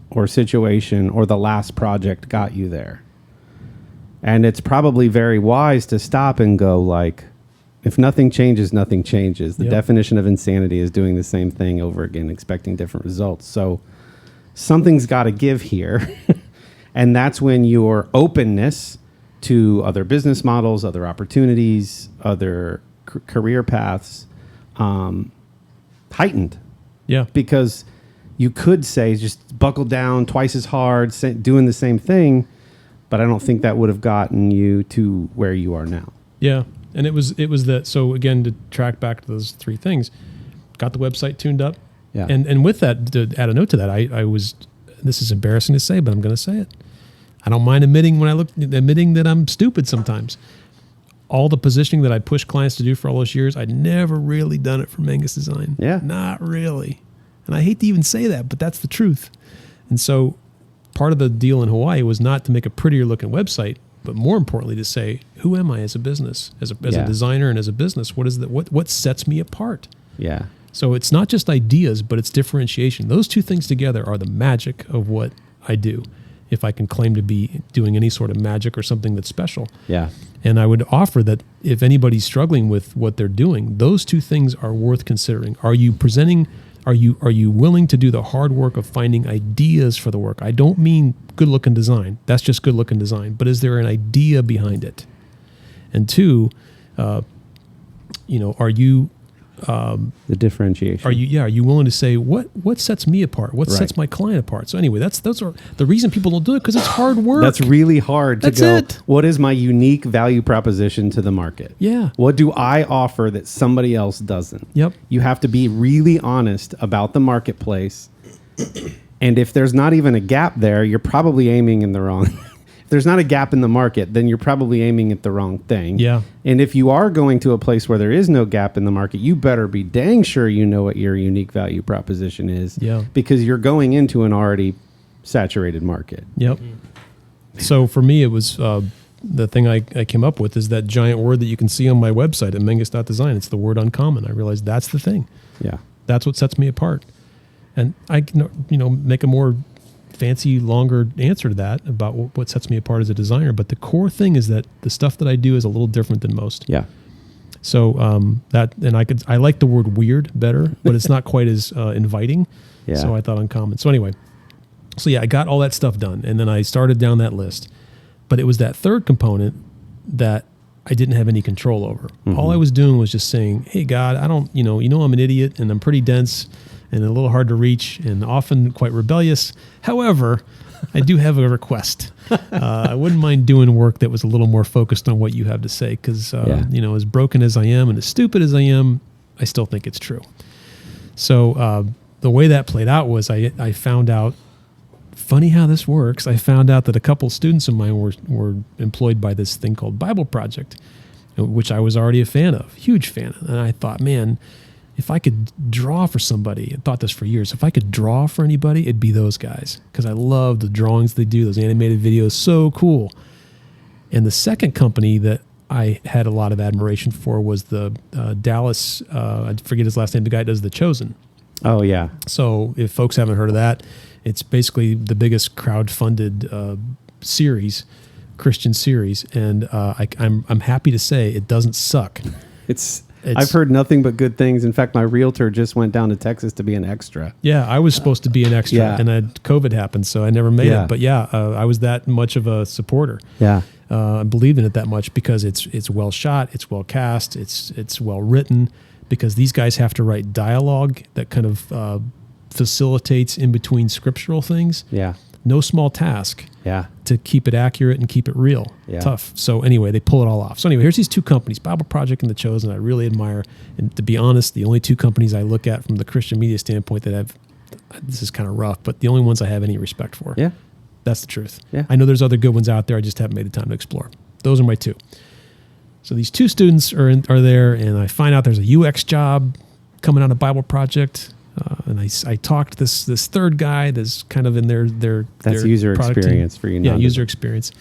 or situation or the last project got you there. And it's probably very wise to stop and go, like, if nothing changes, nothing changes. The definition of insanity is doing the same thing over again, expecting different results. So something's got to give here. And that's when your openness to other business models, other opportunities, other career paths heightened. Yeah. Because you could say, just buckle down twice as hard, doing the same thing, but I don't think that would have gotten you to where you are now. Yeah. And it was that. So again, to track back to those three things, got the website tuned up. Yeah. And with that, to add a note to that, I was, this is embarrassing to say, but I'm going to say it. I don't mind admitting that I'm stupid sometimes. All the positioning that I push clients to do for all those years, I'd never really done it for Menges Design. Yeah. Not really. And I hate to even say that, but that's the truth. And so part of the deal in Hawaii was not to make a prettier looking website, but more importantly to say, who am I as a business, as a designer and as a business? What sets me apart? Yeah. So it's not just ideas, but it's differentiation. Those two things together are the magic of what I do, if I can claim to be doing any sort of magic or something that's special. Yeah. And I would offer that if anybody's struggling with what they're doing, those two things are worth considering. Are you willing to do the hard work of finding ideas for the work? I don't mean good looking design. That's just good looking design. But is there an idea behind it? And two, are you the differentiation. Are you willing to say what sets me apart? What sets my client apart? So anyway, those are the reason people don't do it, because it's hard work. That's really hard to That's go. it. What is my unique value proposition to the market? Yeah. What do I offer that somebody else doesn't? Yep. You have to be really honest about the marketplace. And if there's not even a gap there, you're probably aiming in the wrong. If there's not a gap in the market, then you're probably aiming at the wrong thing. Yeah. And if you are going to a place where there is no gap in the market, you better be dang sure you know what your unique value proposition is. Yeah. Because you're going into an already saturated market. Yep. So for me, it was the thing I came up with is that giant word that you can see on my website at Menges.design. It's the word uncommon. I realized that's the thing. Yeah. That's what sets me apart. And I can, make a more fancy, longer answer to that about what sets me apart as a designer. But the core thing is that the stuff that I do is a little different than most. Yeah. So I like the word weird better, but it's not quite as inviting. Yeah. So I thought uncommon. So anyway, I got all that stuff done, and then I started down that list. But it was that third component that I didn't have any control over. Mm-hmm. All I was doing was just saying, "Hey God, I don't, I'm an idiot and I'm pretty dense and a little hard to reach and often quite rebellious. However, I do have a request. I wouldn't mind doing work that was a little more focused on what you have to say because, as broken as I am and as stupid as I am, I still think it's true." So the way that played out was I found out, funny how this works, I found out that a couple students of mine were employed by this thing called BibleProject, which I was already a fan of, huge fan. And I thought, man, if I could draw for somebody, I thought this for years, if I could draw for anybody, it'd be those guys. Because I love the drawings they do, those animated videos, so cool. And the second company that I had a lot of admiration for was the Dallas, I forget his last name, the guy that does The Chosen. Oh, yeah. So if folks haven't heard of that, it's basically the biggest crowd-funded Christian series. And I'm happy to say it doesn't suck. I've heard nothing but good things. In fact, my realtor just went down to Texas to be an extra. Yeah, I was supposed to be an extra, and COVID happened, so I never made it. But I was that much of a supporter. Yeah, I believed in it that much because it's well shot, it's well cast, it's well written. Because these guys have to write dialogue that kind of facilitates in between scriptural things. Yeah, no small task. Yeah, to keep it accurate and keep it real. Yeah. Tough. So anyway, they pull it all off. So anyway, here's these two companies, BibleProject and The Chosen, I really admire. And to be honest, the only two companies I look at from the Christian media standpoint that have, this is kind of rough, but the only ones I have any respect for. Yeah. That's the truth. Yeah. I know there's other good ones out there. I just haven't made the time to explore. Those are my two. So these two students are there, and I find out there's a UX job coming out of BibleProject. And I talked to this third guy that's kind of in their user experience team. for you. Yeah, user experience.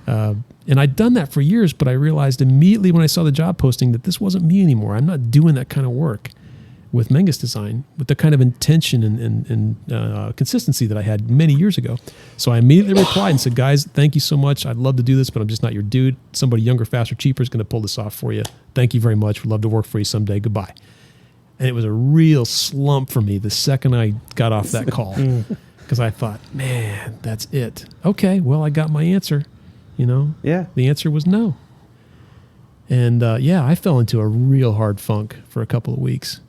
And I'd done that for years, but I realized immediately when I saw the job posting that this wasn't me anymore. I'm not doing that kind of work with Menges Design with the kind of intention and consistency that I had many years ago. So I immediately replied and said, "Guys, thank you so much. I'd love to do this, but I'm just not your dude. Somebody younger, faster, cheaper is going to pull this off for you. Thank you very much. Would love to work for you someday. Goodbye." And it was a real slump for me the second I got off that call because I thought, man, that's it. Okay, well, I got my answer. Yeah. The answer was no. And I fell into a real hard funk for a couple of weeks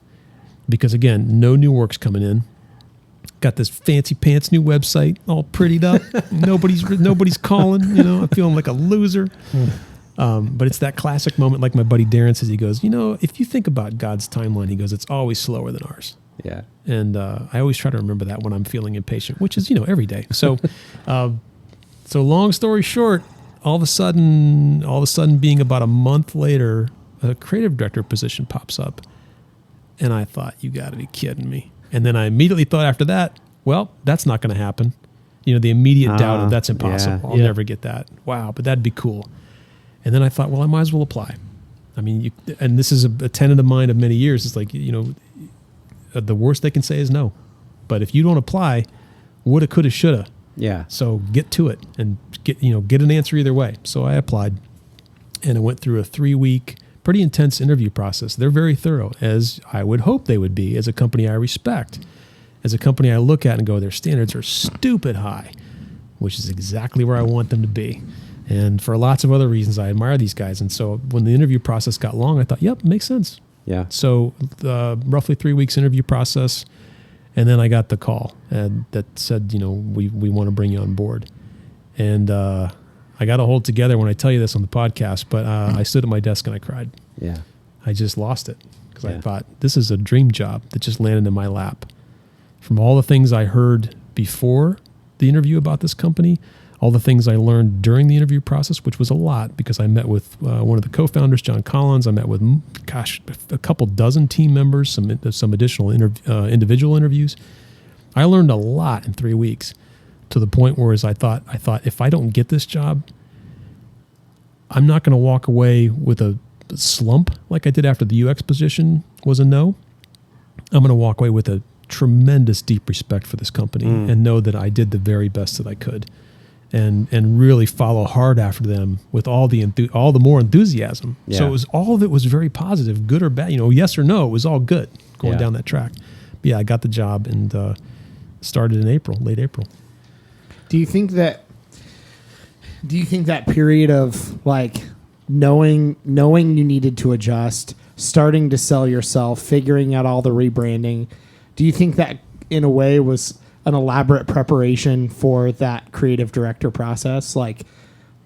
because, again, no new work's coming in. Got this fancy pants new website all prettied up. Nobody's calling. I'm feeling like a loser. But it's that classic moment, like my buddy Darren says. He goes, if you think about God's timeline, he goes, it's always slower than ours. Yeah. And I always try to remember that when I'm feeling impatient, which is, every day. So, so long story short, all of a sudden, being about a month later, a creative director position pops up, and I thought, you got to be kidding me. And then I immediately thought after that, well, that's not going to happen. The immediate doubt of that's impossible. Yeah. I'll never get that. Wow, but that'd be cool. And then I thought, well, I might as well apply. I mean, and this is a tenet of mine of many years. It's like, the worst they can say is no. But if you don't apply, woulda, coulda, shoulda. Yeah. So get to it and get an answer either way. So I applied, and I went through a 3-week, pretty intense interview process. They're very thorough, as I would hope they would be, as a company I respect, as a company I look at and go, their standards are stupid high, which is exactly where I want them to be. And for lots of other reasons, I admire these guys. And so when the interview process got long, I thought, yep, makes sense. Yeah. So roughly 3 weeks interview process. And then I got the call that said, we want to bring you on board. And I got to hold together when I tell you this on the podcast, but I stood at my desk and I cried. Yeah. I just lost it because I thought, this is a dream job that just landed in my lap. From all the things I heard before the interview about this company, all the things I learned during the interview process, which was a lot because I met with one of the co-founders, John Collins. I met with, a couple dozen team members, some additional individual interviews. I learned a lot in 3 weeks to the point where I thought if I don't get this job, I'm not going to walk away with a slump like I did after the UX position was a no. I'm going to walk away with a tremendous deep respect for this company and know that I did the very best that I could, and really follow hard after them with all the more enthusiasm. Yeah. So it was, all of it was very positive, good or bad, yes or no, it was all good going down that track. But yeah, I got the job and started in late April. Do you think that period of like knowing you needed to adjust, starting to sell yourself, figuring out all the rebranding, do you think that in a way was an elaborate preparation for that creative director process, like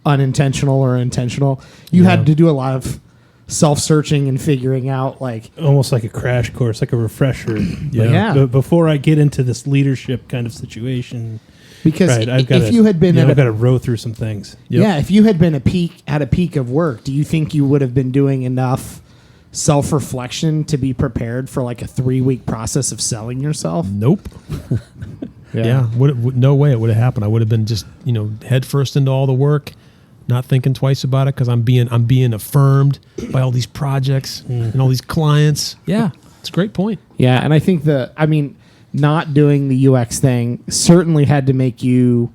unintentional or intentional? You had to do a lot of self-searching and figuring out, like almost like a crash course, like a refresher. Yeah. But before I get into this leadership kind of situation, because I've got if you had been I've got to row through some things. Yeah, if you had been at a peak of work, do you think you would have been doing enough self-reflection to be prepared for like a 3-week process of selling yourself? Nope. Yeah. No way it would have happened. I would have been just, head first into all the work, not thinking twice about it, because I'm being affirmed by all these projects and all these clients. Yeah, it's a great point. Yeah, and I think not doing the UX thing certainly had to make you,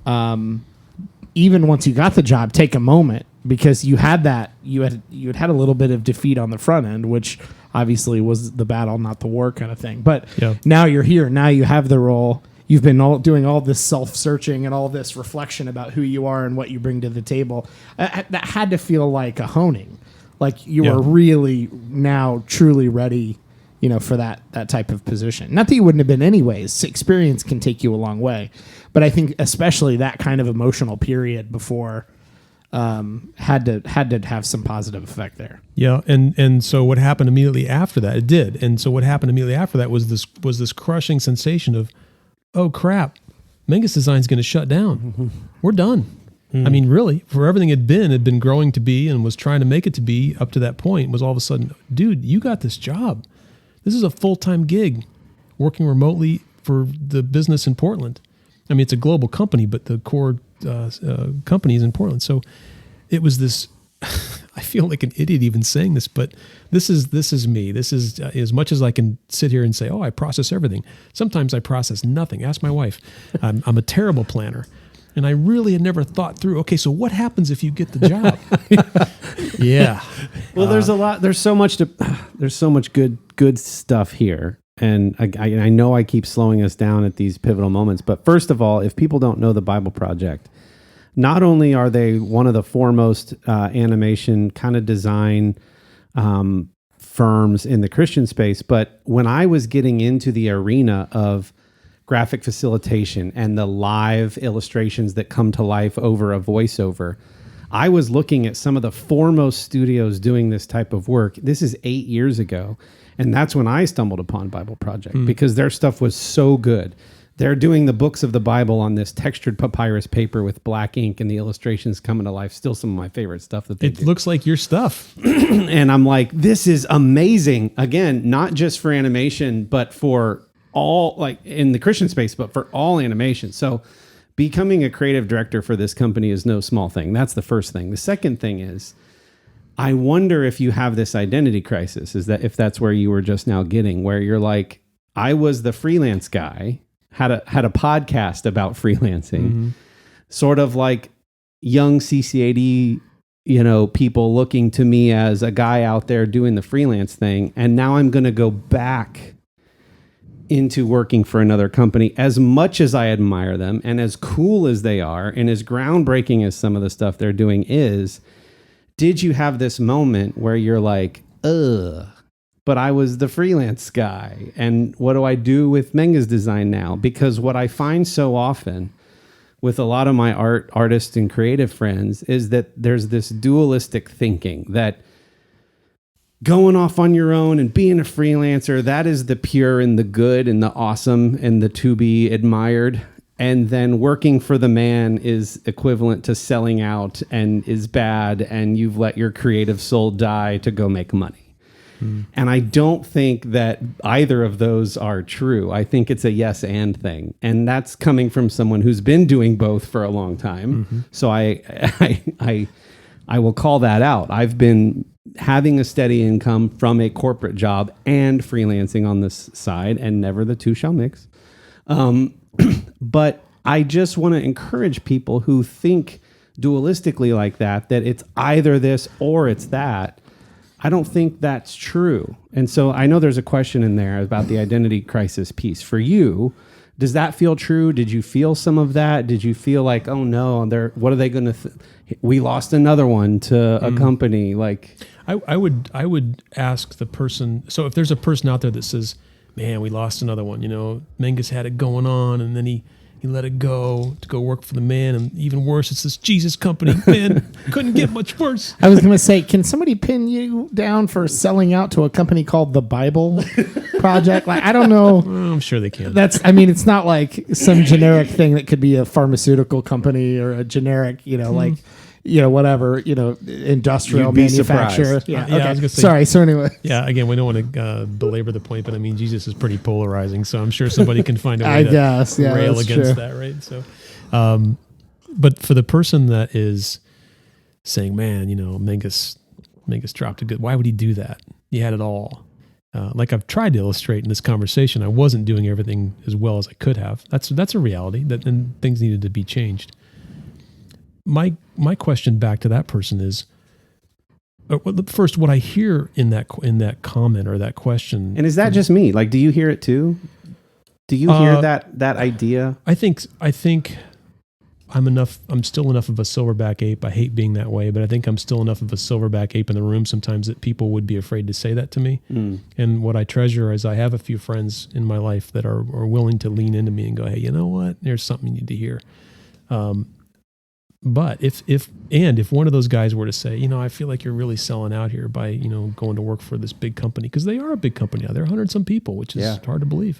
even once you got the job, take a moment, because you had had a little bit of defeat on the front end, which obviously was the battle, not the war kind of thing. But now you're here. Now you have the role. You've been doing all this self-searching and all this reflection about who you are and what you bring to the table. That had to feel like a honing, like you were really now truly ready, for that type of position. Not that you wouldn't have been anyways. Experience can take you a long way, but I think especially that kind of emotional period before had to have some positive effect there. Yeah, and so what happened immediately after that? It did. And so what happened immediately after that was this crushing sensation of, oh crap, Menges Design is going to shut down. We're done. I mean, really, for everything it had been growing to be and was trying to make it to be up to that point, was all of a sudden, dude, you got this job. This is a full-time gig, working remotely for the business in Portland. I mean, it's a global company, but the core company is in Portland. So it was this. I feel like an idiot even saying this, but this is me. This is as much as I can sit here and say, oh, I process everything. Sometimes I process nothing. Ask my wife. I'm a terrible planner. And I really had never thought through, okay, so what happens if you get the job? Yeah. Well, there's so much good stuff here. And I know I keep slowing us down at these pivotal moments, but first of all, if people don't know the Bible Project, not only are they one of the foremost animation kind of design firms in the Christian space, but when I was getting into the arena of graphic facilitation and the live illustrations that come to life over a voiceover, I was looking at some of the foremost studios doing this type of work. This is 8 years ago. And that's when I stumbled upon BibleProject because their stuff was so good. They're doing the books of the Bible on this textured papyrus paper with black ink, and the illustrations coming to life. Still some of my favorite stuff that they do. It looks like your stuff. And I'm like, this is amazing. Again, not just for animation, but for all, like in the Christian space, but for all animation. So becoming a creative director for this company is no small thing. That's the first thing. The second thing is, I wonder if you have this identity crisis, is that if that's where you were just now getting, where you're like, I was the freelance guy, had a podcast about freelancing, sort of like young CCAD, people looking to me as a guy out there doing the freelance thing. And now I'm going to go back into working for another company. As much as I admire them and as cool as they are and as groundbreaking as some of the stuff they're doing is, did you have this moment where you're like, but I was the freelance guy, and what do I do with Menges Design now? Because what I find so often with a lot of my artists and creative friends is that there's this dualistic thinking that going off on your own and being a freelancer, that is the pure and the good and the awesome and the to be admired. And then working for the man is equivalent to selling out and is bad, and you've let your creative soul die to go make money. And I don't think that either of those are true. I think it's a yes and thing. And that's coming from someone who's been doing both for a long time. So I I will call that out. I've been having a steady income from a corporate job and freelancing on this side, and never the two shall mix. But I just want to encourage people who think dualistically like that it's either this or it's that. I don't think that's true. And so I know there's a question in there about the identity crisis piece. For you, does that feel true? Did you feel some of that? Did you feel like, oh no, what are they going to we lost another one to a company? Like, I would ask the person. So if there's a person out there that says, man, we lost another one, Menges had it going on and then he let it go to go work for the man, and even worse, it's this Jesus company. Man, couldn't get much worse. I was going to say, can somebody pin you down for selling out to a company called the BibleProject? Like, I don't know. Well, I'm sure they can. It's not like some generic thing that could be a pharmaceutical company or a generic, like, whatever, industrial You'd be manufacturer. surprised. Yeah. I was Okay. gonna say- Sorry. So anyway. Yeah, again, we don't want to belabor the point, but I mean, Jesus is pretty polarizing, so I'm sure somebody can find a way to rail that's against true. that, right? So, but for the person that is saying, man, Menges dropped a good, why would he do that? He had it all. Like I've tried to illustrate in this conversation, I wasn't doing everything as well as I could have. That's a reality, and things needed to be changed. My question back to that person is, first, what I hear in that comment or that question, and is that just me? Like, do you hear it too? Do you hear that idea? I think I'm still enough of a silverback ape. I hate being that way, but I think I'm still enough of a silverback ape in the room sometimes that people would be afraid to say that to me. And what I treasure is I have a few friends in my life that are willing to lean into me and go, hey, you know what? There's something you need to hear. But if one of those guys were to say, I feel like you're really selling out here by, going to work for this big company, because they are a big company now. They're 100 some people, which is hard to believe.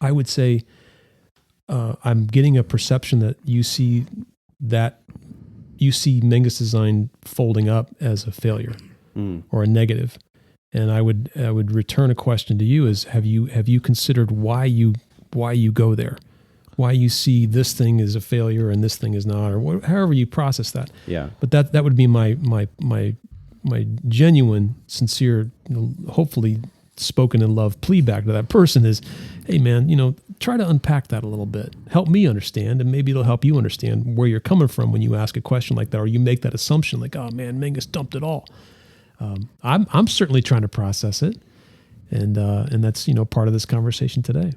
I would say, I'm getting a perception that you see Menges Design folding up as a failure or a negative. And I would return a question to you is, have you considered why you go there? Why you see this thing as a failure and this thing is not, or however you process that. Yeah. But that would be my genuine, sincere, hopefully spoken in love plea back to that person is, hey man, try to unpack that a little bit. Help me understand, and maybe it'll help you understand where you're coming from when you ask a question like that, or you make that assumption like, oh man, Menges dumped it all. I'm certainly trying to process it, and that's part of this conversation today.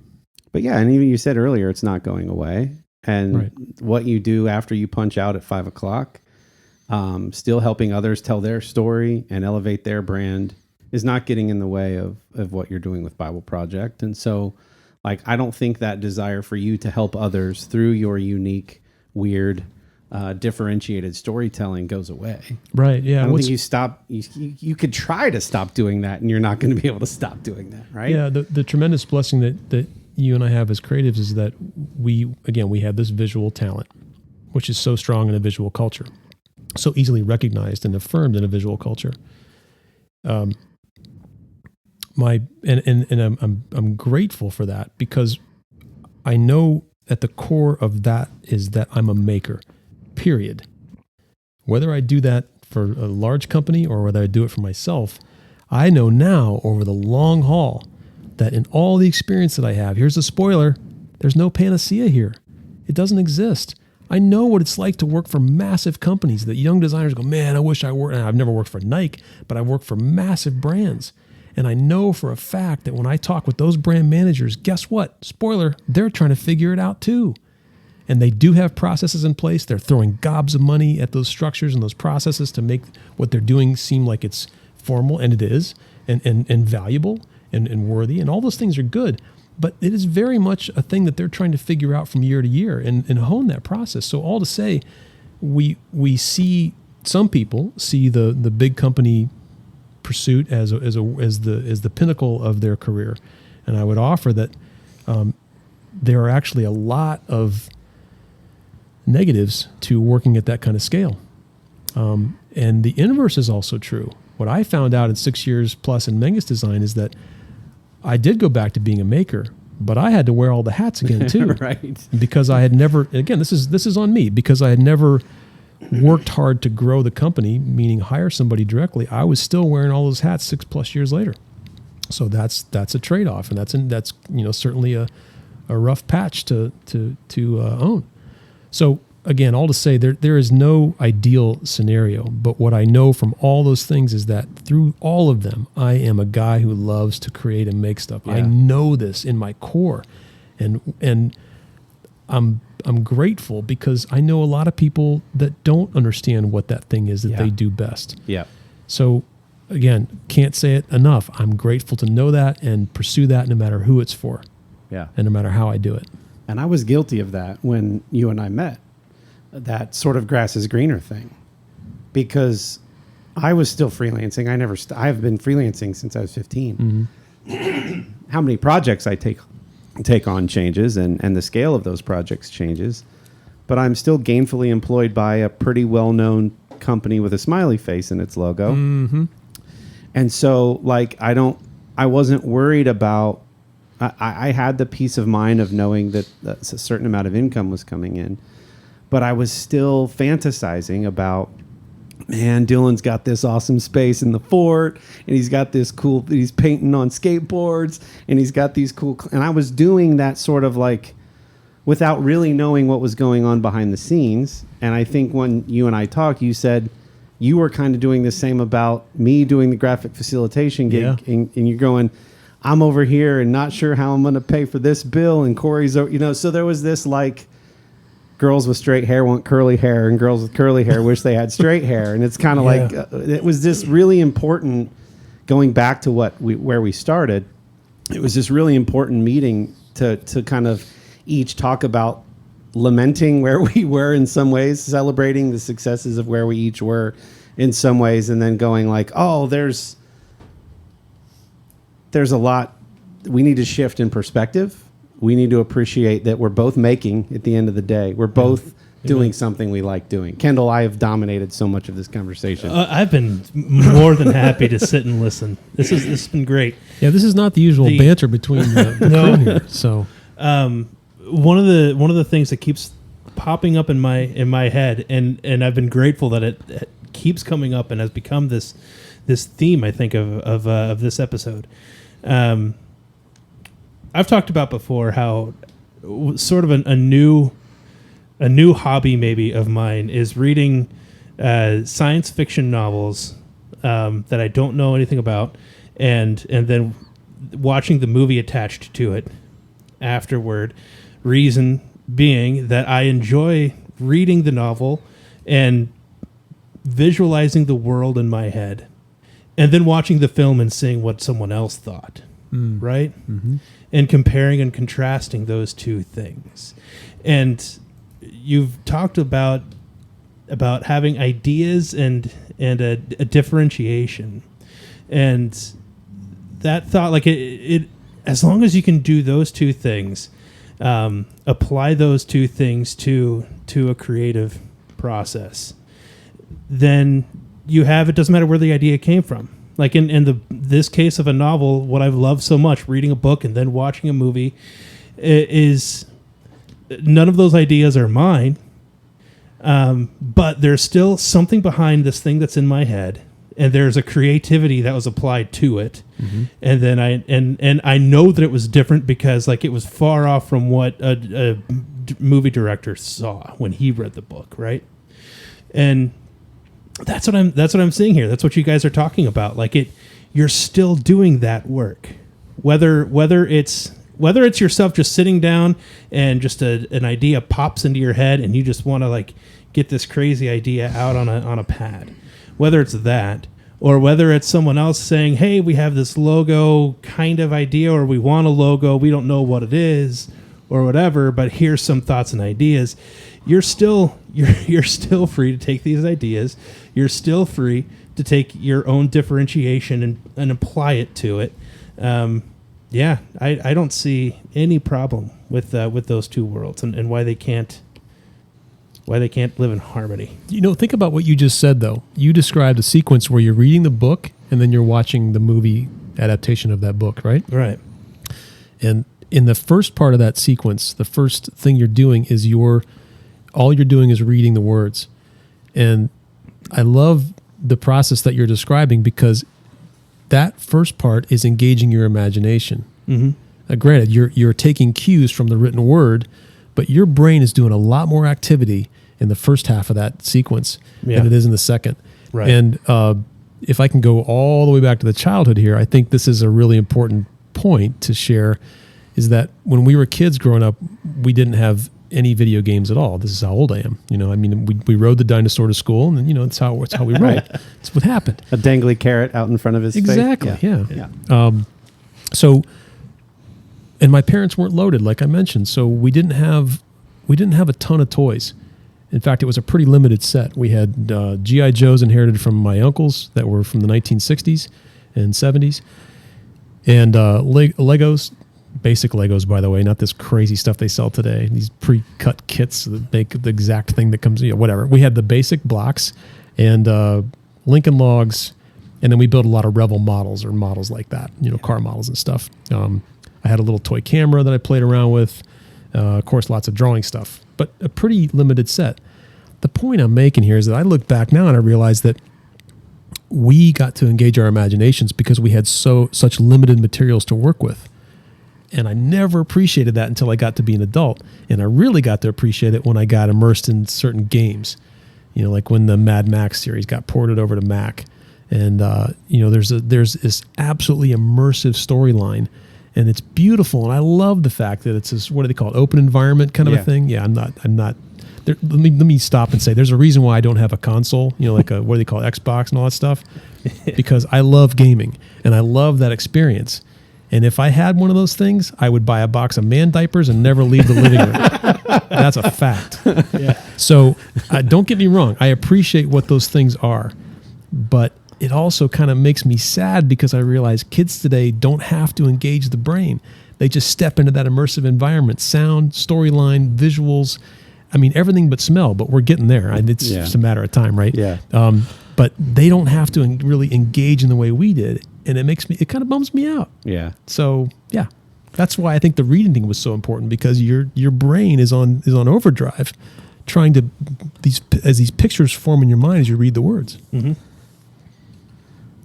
But yeah, and even you said earlier, it's not going away. And what you do after you punch out at 5:00, still helping others tell their story and elevate their brand, is not getting in the way of what you're doing with BibleProject. And so, like, I don't think that desire for you to help others through your unique, weird, differentiated storytelling goes away. Right. Yeah. I don't think you stop. You could try to stop doing that, and you're not going to be able to stop doing that, right? Yeah. The tremendous blessing that you and I have as creatives is that we have this visual talent, which is so strong in a visual culture, so easily recognized and affirmed in a visual culture. I'm grateful for that, because I know at the core of that is that I'm a maker, period. Whether I do that for a large company or whether I do it for myself, I know now over the long haul that in all the experience that I have, here's a spoiler, there's no panacea here. It doesn't exist. I know what it's like to work for massive companies that young designers go, man, I wish I worked. And I've never worked for Nike, but I've worked for massive brands. And I know for a fact that when I talk with those brand managers, guess what? Spoiler, they're trying to figure it out too. And they do have processes in place. They're throwing gobs of money at those structures and those processes to make what they're doing seem like it's formal, and it is, and valuable and worthy. And all those things are good. But it is very much a thing that they're trying to figure out from year to year and hone that process. So all to say, we see, some people see the big company pursuit as the pinnacle of their career, and I would offer that there are actually a lot of negatives to working at that kind of scale, and the inverse is also true. What I found out in 6 years plus in Menges Design is that I did go back to being a maker, but I had to wear all the hats again too, Right? Because I had never. Again, this is on me, because I had never worked hard to grow the company, meaning hire somebody directly, I was still wearing all those hats 6+ years later. So that's a trade-off, and that's certainly a rough patch to own. So again, all to say, there is no ideal scenario, but what I know from all those things is that through all of them, I am a guy who loves to create and make stuff. Yeah. I know this in my core, and I'm grateful because I know a lot of people that don't understand what that thing is that they do best. Yeah. So again, can't say it enough. I'm grateful to know that and pursue that no matter who it's for. Yeah. And no matter how I do it. And I was guilty of that when you and I met, that sort of grass is greener thing, because I was still freelancing. I've been freelancing since I was 15. Mm-hmm. How many projects I take on changes, and the scale of those projects changes, but I'm still gainfully employed by a pretty well-known company with a smiley face in its logo. Mm-hmm. And so I wasn't worried about, I had the peace of mind of knowing that a certain amount of income was coming in, but I was still fantasizing about, man, Dylan's got this awesome space in the fort, and he's got this cool, he's painting on skateboards, and he's got these cool, and I was doing that sort of like without really knowing what was going on behind the scenes. And I think when you and I talked, you said you were kind of doing the same about me doing the graphic facilitation gig, and you're going, I'm over here and not sure how I'm going to pay for this bill, and Corey's, so there was this like, girls with straight hair want curly hair, and girls with curly hair wish they had straight hair. And it's kind of like, it was this really important, going back to where we started, it was this really important meeting to kind of each talk about lamenting where we were in some ways, celebrating the successes of where we each were in some ways, and then going like, oh, there's a lot, we need to shift in perspective. We need to appreciate that we're both making at the end of the day. We're both doing something we like doing. Kendall, I have dominated so much of this conversation. I've been more than happy to sit and listen. This has been great. Yeah, this is not the usual banter between the crew here. So, one of the things that keeps popping up in my head, and I've been grateful that it keeps coming up and has become this theme, I think, of this episode. I've talked about before how sort of a new hobby maybe of mine is reading science fiction novels that I don't know anything about, and then watching the movie attached to it afterward. Reason being that I enjoy reading the novel and visualizing the world in my head, and then watching the film and seeing what someone else thought. Right? Mm-hmm. And comparing and contrasting those two things. And you've talked about having ideas and a differentiation. And that thought, like it as long as you can do those two things, apply those two things to a creative process, then you have, it doesn't matter where the idea came from. Like in this case of a novel, what I've loved so much, reading a book and then watching a movie, is none of those ideas are mine, but there's still something behind this thing that's in my head, and there's a creativity that was applied to it, and then I know that it was different because like it was far off from what a movie director saw when he read the book, right? And that's what I'm seeing here. That's what you guys are talking about. Like you're still doing that work, whether it's yourself just sitting down and just an idea pops into your head and you just want to like get this crazy idea out on a pad, whether it's that, or whether it's someone else saying, hey, we have this logo kind of idea, or we want a logo, we don't know what it is or whatever, but here's some thoughts and ideas. You're still free to take these ideas. You're still free to take your own differentiation and apply it to it. I don't see any problem with those two worlds and why they can't live in harmony. Think about what you just said, though. You described a sequence where you're reading the book and then you're watching the movie adaptation of that book, right? Right. And in the first part of that sequence, the first thing you're doing is all you're doing is reading the words. And I love the process that you're describing, because that first part is engaging your imagination. Granted, you're taking cues from the written word, but your brain is doing a lot more activity in the first half of that sequence than it is in the second. Right. And if I can go all the way back to the childhood here, I think this is a really important point to share, is that when we were kids growing up, we didn't have any video games at all. This is how old I am. You know, I mean, we rode the dinosaur to school, and you know, it's how we roll. It's what happened. A dangly carrot out in front of his Exactly. face. Yeah. So, and my parents weren't loaded, like I mentioned, so we didn't have a ton of toys. In fact, it was a pretty limited set. We had G.I. Joes inherited from my uncles that were from the 1960s and 70s, and Legos, basic Legos, by the way, not this crazy stuff they sell today. These pre-cut kits that make the exact thing that comes, whatever. We had the basic blocks and Lincoln Logs, and then we built a lot of Revel models or models like that, car models and stuff. I had a little toy camera that I played around with. Of course, lots of drawing stuff, but a pretty limited set. The point I'm making here is that I look back now and I realize that we got to engage our imaginations because we had such limited materials to work with. And I never appreciated that until I got to be an adult. And I really got to appreciate it when I got immersed in certain games. Like when the Mad Max series got ported over to Mac. And, there's this absolutely immersive storyline. And it's beautiful, and I love the fact that it's this, what do they call it, open environment kind of a thing. Yeah, I'm not. There, let me stop and say there's a reason why I don't have a console, like a, what do they call it, Xbox and all that stuff, because I love gaming and I love that experience. And if I had one of those things, I would buy a box of man diapers and never leave the living room. That's a fact. Yeah. So don't get me wrong, I appreciate what those things are, but it also kind of makes me sad because I realize kids today don't have to engage the brain. They just step into that immersive environment, sound, storyline, visuals. I mean, everything but smell, but we're getting there. It's just a matter of time, right? Yeah. But they don't have to really engage in the way we did. And it kind of bums me out. Yeah. So, yeah. That's why I think the reading thing was so important, because your brain is on overdrive, trying to, as these pictures form in your mind as you read the words. Mm-hmm.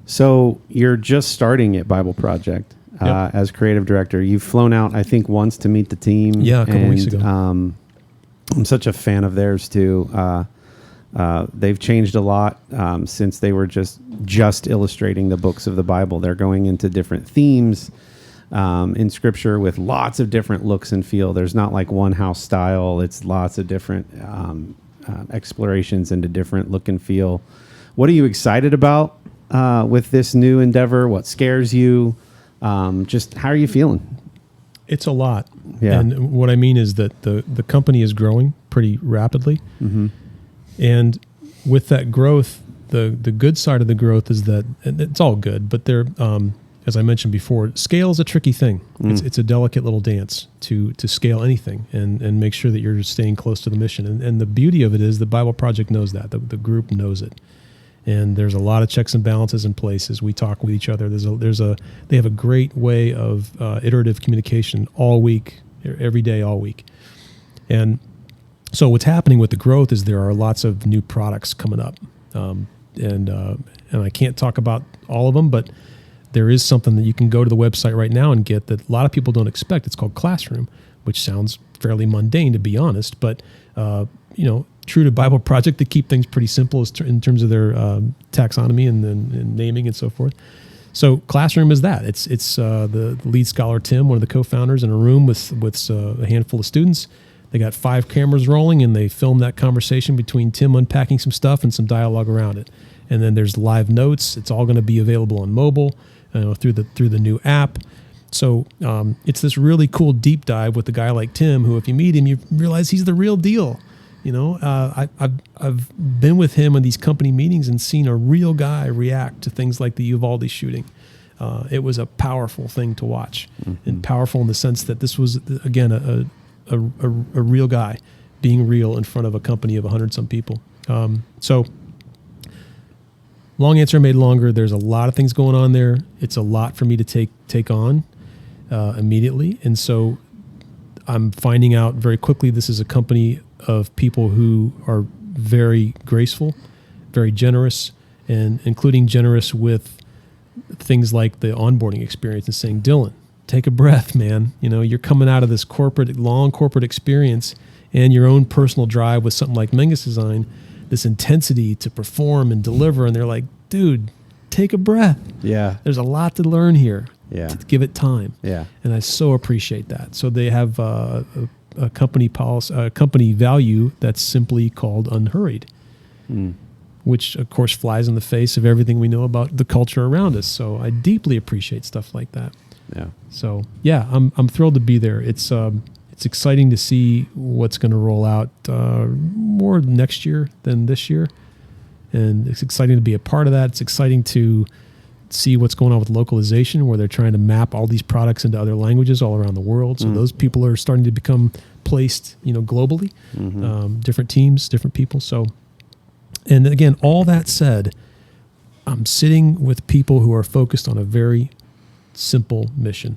So you're just starting at BibleProject as creative director. You've flown out, I think, once to meet the team. Yeah, a couple weeks ago. I'm such a fan of theirs too. They've changed a lot since they were just illustrating the books of the Bible. They're going into different themes in Scripture with lots of different looks and feel. There's not like one house style. It's lots of different explorations into different look and feel. What are you excited about with this new endeavor? What scares you? Just how are you feeling? It's a lot. Yeah. And what I mean is that the company is growing pretty rapidly. Mm-hmm. And with that growth, the good side of the growth is that, and it's all good, but they're, as I mentioned before, scale is a tricky thing. It's a delicate little dance to scale anything and make sure that you're staying close to the mission. And the beauty of it is the BibleProject knows that. The group knows it. And there's a lot of checks and balances in place as we talk with each other. They have a great way of iterative communication all week, every day, all week. And so what's happening with the growth is there are lots of new products coming up. And I can't talk about all of them, but there is something that you can go to the website right now and get that a lot of people don't expect. It's called Classroom, which sounds fairly mundane, to be honest, but true to BibleProject, they keep things pretty simple in terms of their taxonomy and naming and so forth. So Classroom is that. It's the lead scholar, Tim, one of the co-founders, in a room with a handful of students. They got 5 cameras rolling, and they film that conversation between Tim unpacking some stuff and some dialogue around it. And then there's live notes. It's all going to be available on mobile through the new app. So it's this really cool deep dive with a guy like Tim, who, if you meet him, you realize he's the real deal. I've been with him in these company meetings and seen a real guy react to things like the Uvalde shooting. It was a powerful thing to watch, and powerful in the sense that this was, again, a real guy being real in front of a company of 100-some people. So long answer made longer. There's a lot of things going on there. It's a lot for me to take on immediately. And so I'm finding out very quickly this is a company of people who are very graceful, very generous, and including generous with things like the onboarding experience and saying, Dylan, take a breath, man. You're coming out of this long corporate experience and your own personal drive with something like Menges Design, this intensity to perform and deliver. And they're like, dude, take a breath. Yeah. There's a lot to learn here. Yeah. To give it time. Yeah. And I so appreciate that. So they have a company policy, a company value that's simply called unhurried, which of course flies in the face of everything we know about the culture around us. So I deeply appreciate stuff like that. Yeah. So yeah, I'm thrilled to be there. It's exciting to see what's going to roll out more next year than this year, and it's exciting to be a part of that. It's exciting to see what's going on with localization, where they're trying to map all these products into other languages all around the world. So those people are starting to become placed, globally, different teams, different people. So, and again, all that said, I'm sitting with people who are focused on a very simple mission.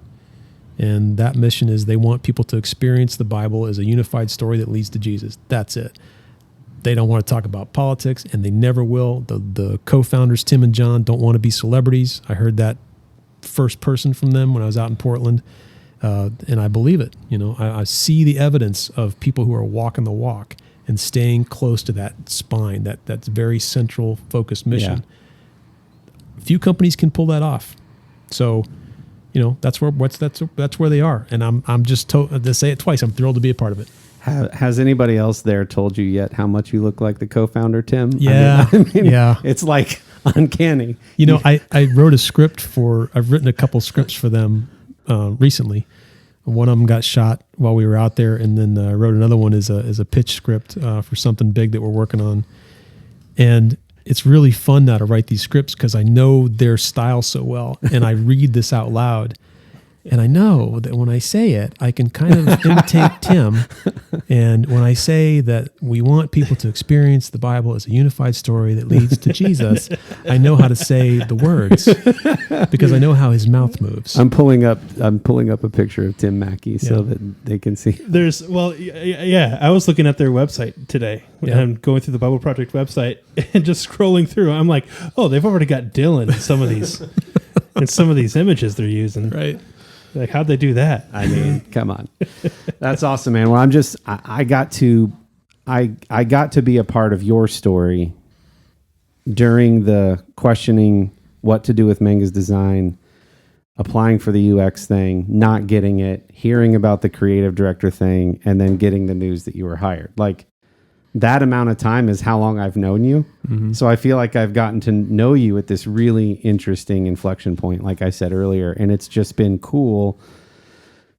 And that mission is they want people to experience the Bible as a unified story that leads to Jesus. That's it. They don't want to talk about politics, and they never will. The co-founders, Tim and John, don't want to be celebrities. I heard that first person from them when I was out in Portland, and I believe it. I see the evidence of people who are walking the walk and staying close to that spine, that's very central focused mission. Yeah. Few companies can pull that off. So, that's where they are, and I'm just to say it twice. I'm thrilled to be a part of it. Has anybody else there told you yet how much you look like the co-founder, Tim? Yeah, yeah. It's like uncanny. I wrote a script I've written a couple scripts for them recently. One of them got shot while we were out there, and then I wrote another one as a pitch script for something big that we're working on. And it's really fun now to write these scripts because I know their style so well, and I read this out loud. And I know that when I say it, I can kind of imitate Tim. And when I say that we want people to experience the Bible as a unified story that leads to Jesus, I know how to say the words because I know how his mouth moves. I'm pulling up a picture of Tim Mackey so that they can see. I was looking at their website today. Yeah. I'm going through the BibleProject website and just scrolling through. I'm like, oh, they've already got Dylan in some of these images they're using. Right. Like, how'd they do that? I mean, come on. That's awesome, man. Well, I got to be a part of your story during the questioning what to do with Menges Design, applying for the UX thing, not getting it, hearing about the creative director thing, and then getting the news that you were hired. Like, that amount of time is how long I've known you. Mm-hmm. So I feel like I've gotten to know you at this really interesting inflection point, like I said earlier. And it's just been cool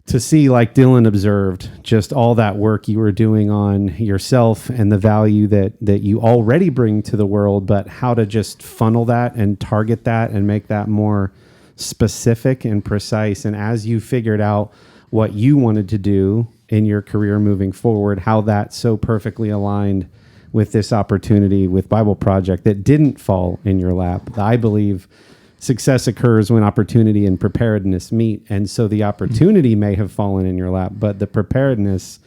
to see, like Dylan observed, just all that work you were doing on yourself and the value that you already bring to the world, but how to just funnel that and target that and make that more specific and precise. And as you figured out what you wanted to do in your career moving forward, how that so perfectly aligned with this opportunity with BibleProject that didn't fall in your lap. I believe success occurs when opportunity and preparedness meet. And so the opportunity may have fallen in your lap, but the preparedness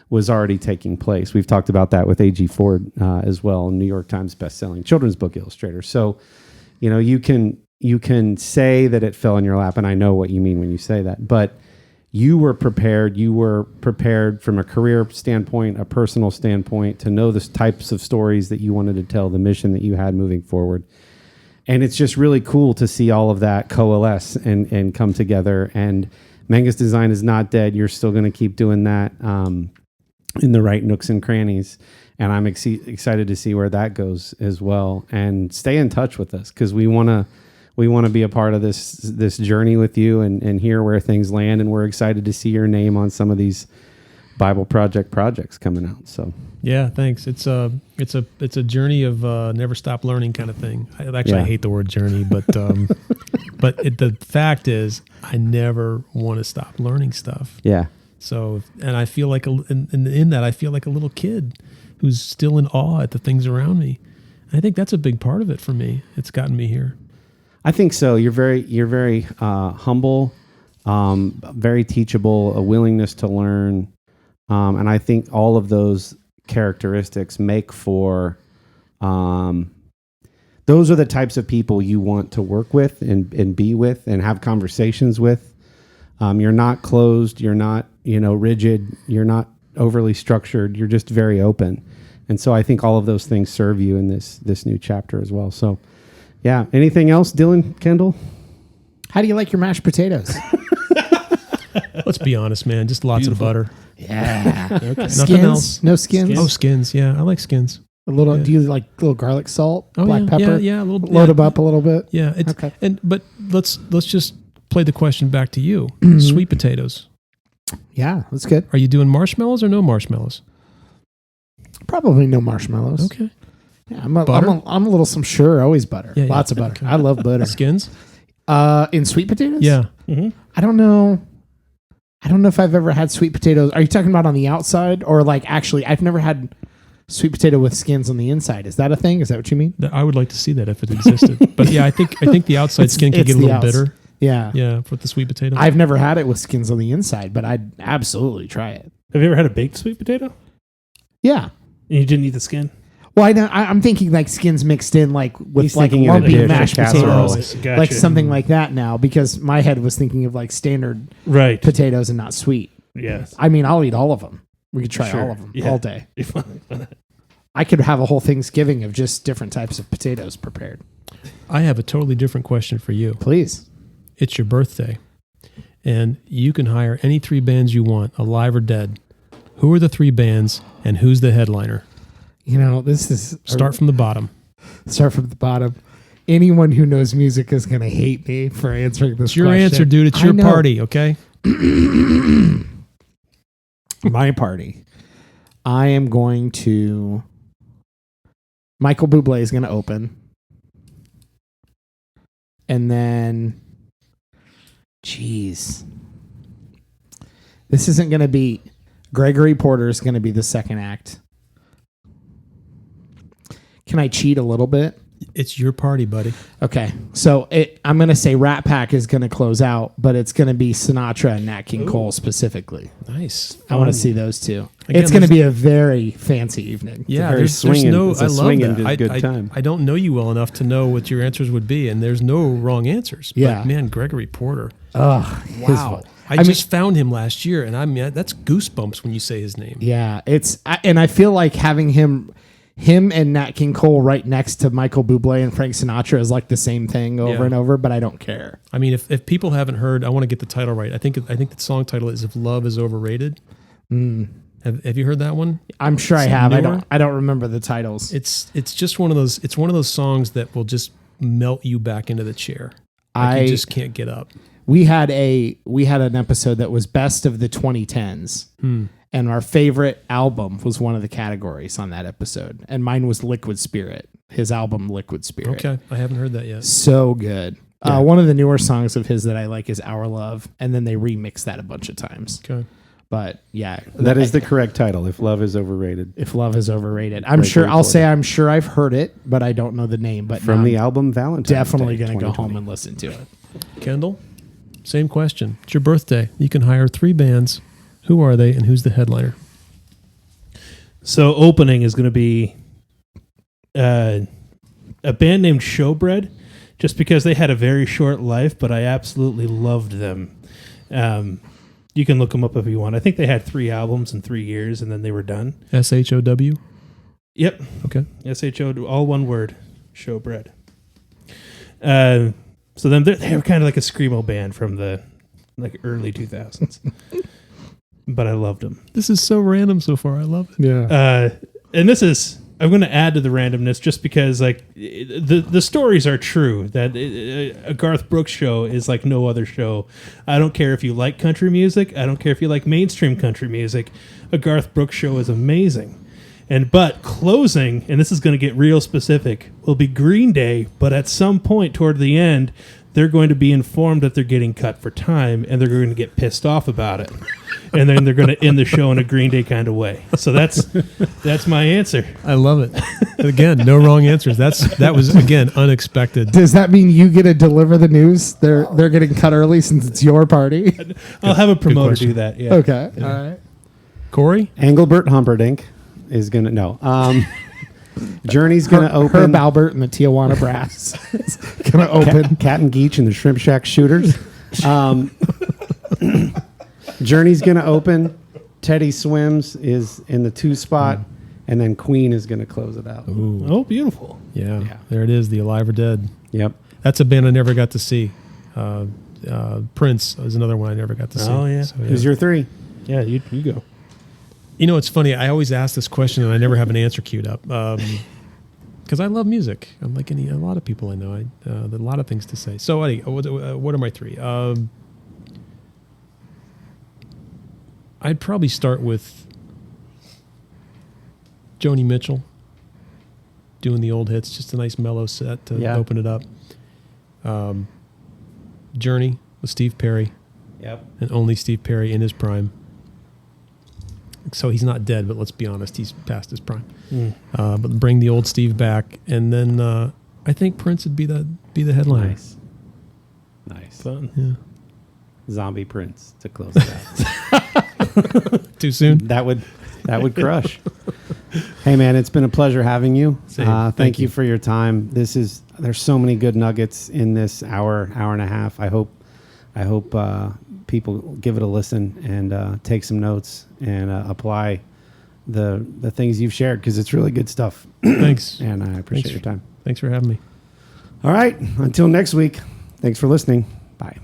was already taking place. We've talked about that with A.G. Ford as well, New York Times bestselling children's book illustrator. So, you can say that it fell in your lap, and I know what you mean when you say that, but you were prepared. You were prepared from a career standpoint, a personal standpoint, to know the types of stories that you wanted to tell, the mission that you had moving forward. And it's just really cool to see all of that coalesce and come together. And Menges Design is not dead. You're still going to keep doing that in the right nooks and crannies. And I'm excited to see where that goes as well. And stay in touch with us because we want to be a part of this journey with you and hear where things land. And we're excited to see your name on some of these BibleProject projects coming out. So yeah, thanks. It's a journey of never stop learning kind of thing. I hate the word journey, but the fact is I never want to stop learning stuff. Yeah. So, and I feel like in that I feel like a little kid who's still in awe at the things around me. I think that's a big part of it for me. It's gotten me here. I think so. You're very humble, very teachable, a willingness to learn. And I think all of those characteristics make for. Those are the types of people you want to work with and be with and have conversations with. You're not closed. You're not rigid. You're not overly structured. You're just very open. And so I think all of those things serve you in this new chapter as well. So, yeah. Anything else, Dylan, Kendall? How do you like your mashed potatoes? Let's be honest, man. Just lots of butter. Yeah. Okay. Nothing Skins? else. No skins? Oh, skins. Yeah, I like skins. A little. Yeah. Do you like a little garlic salt, Oh, black yeah, pepper? Yeah, a little bit. Load them up a little bit. Yeah. It's, Okay. But let's just play the question back to you. Sweet potatoes. Yeah, that's good. Are you doing marshmallows or no marshmallows? Probably no marshmallows. Okay. Yeah, I'm a Butter? little sure, always butter. Yeah, yeah. Lots of butter. Okay. I love butter. Skins? In sweet potatoes? Yeah. I don't know. I don't know if I've ever had sweet potatoes. Are you talking about on the outside or like actually? I've never had sweet potato with skins on the inside. Is that a thing? Is that what you mean? I would like to see that if it existed. But yeah, I think the outside skin can it's get a the little outs- bitter. Yeah. Yeah, with the sweet potato. I've never had it with skins on the inside, but I'd absolutely try it. Have you ever had a baked sweet potato? Yeah. And you didn't eat the skin? Well, I'm thinking like skins mixed in like with He's like thinking of a lumpy dish, mashed a casserole. potatoes, Gotcha. like something like that now. Because my head was thinking of like standard Right. potatoes and not sweet. Yes. I mean, I'll eat all of them. We could try Sure. all of them Yeah. all day. Be fun. I could have a whole Thanksgiving of just different types of potatoes prepared. I have a totally different question for you. Please. It's your birthday, and you can hire any 3 bands you want, alive or dead. Who are the 3 bands, and who's the headliner? You know, this is Start from the bottom. Start from the bottom. Anyone who knows music is going to hate me for answering this It's your question. answer, dude. It's I your know. party, okay? My party. I am going to... Michael Bublé is going to open. And then... Jeez. This isn't going to be... Gregory Porter is going to be the second act. Can I cheat a little bit? It's your party, buddy. Okay. So I'm going to say Rat Pack is going to close out, but it's going to be Sinatra and Nat King Cole specifically. Nice. I want to see those two. Again, it's going to there's- be a very fancy evening. Yeah, very there's swinging- no. it's a I love swinging that. good time. I don't know you well enough to know what your answers would be, and there's no wrong answers. Yeah. But man, Gregory Porter. Ugh. Wow. I just found him last year, and that's goosebumps when you say his name. Yeah. And I feel like having him and Nat King Cole right next to Michael Bublé and Frank Sinatra is like the same thing over Yeah. and over, but I don't care. I mean, if people haven't heard, I want to get the title right. I think the song title is "If Love Is Overrated." Have you heard that one? I'm sure I It's have. newer. I don't remember the titles. It's just one of those. It's one of those songs that will just melt you back into the chair. You just can't get up. We had an episode that was best of the 2010s. And our favorite album was one of the categories on that episode. And mine was Liquid Spirit, his album Liquid Spirit. Okay, I haven't heard that yet. So good. One of the newer songs of his that I like is Our Love. And then they remix that a bunch of times. Okay. But yeah. That is the correct title. If Love Is Overrated. If Love Is Overrated. Gregory I'm sure I've heard it, but I don't know the name. But From now the I'm album Valentine's definitely Day, going to go 2020. home and listen to it. Kendall, same question. It's your birthday. You can hire 3 bands. Who are they, and who's the headliner? So opening is going to be a band named Showbread, just because they had a very short life, but I absolutely loved them. You can look them up if you want. I think they had 3 albums in 3 years, and then they were done. SHOW. Yep. Okay. SHO, all one word, Showbread. So then they were kind of like a screamo band from the early 2000s. But I loved them. This is so random so far. I love it. Yeah. And this is, I'm going to add to the randomness just because the stories are true that a Garth Brooks show is like no other show. I don't care if you like country music. I don't care if you like mainstream country music. A Garth Brooks show is amazing. But closing, and this is going to get real specific, will be Green Day, but at some point toward the end, they're going to be informed that they're getting cut for time, and they're going to get pissed off about it. And then they're going to end the show in a Green Day kind of way. So that's my answer. I love it. Again, no wrong answers. That was again unexpected. Does that mean you get to deliver the news? They're getting cut early since it's your party? I'll have a promoter question. do that. Yeah. Okay. All right. Corey? Engelbert Humperdinck is gonna Journey's gonna open. Herb Albert and the Tijuana Brass is gonna open. Cat and Geach and the Shrimp Shack Shooters. Journey's gonna open. Teddy Swims is in the 2 spot, and then Queen is gonna close it out. Ooh. Oh, beautiful. Yeah. There it is. The Alive or Dead. Yep. That's a band I never got to see. Prince is another one I never got to see. Oh, yeah. So, Who's your 3? Yeah, you go. You know, it's funny. I always ask this question and I never have an answer queued up because I love music. I'm like a lot of people I know. There are a lot of things to say. So, what are my 3? I'd probably start with Joni Mitchell doing the old hits, just a nice mellow set to open it up. Journey with Steve Perry. Yep. And only Steve Perry in his prime. So he's not dead, but let's be honest, he's past his prime. But bring the old Steve back, and then I think Prince would be the headliner. Nice. Fun. Yeah. Zombie Prince to close it out. Too soon? That would crush. Hey man, it's been a pleasure having you. Thank you for your time. There's so many good nuggets in this hour and a half. I hope people give it a listen and take some notes and apply the things you've shared, because it's really good stuff. Thanks. And I appreciate your time. Thanks for having me. All right. Until next week. Thanks for listening. Bye.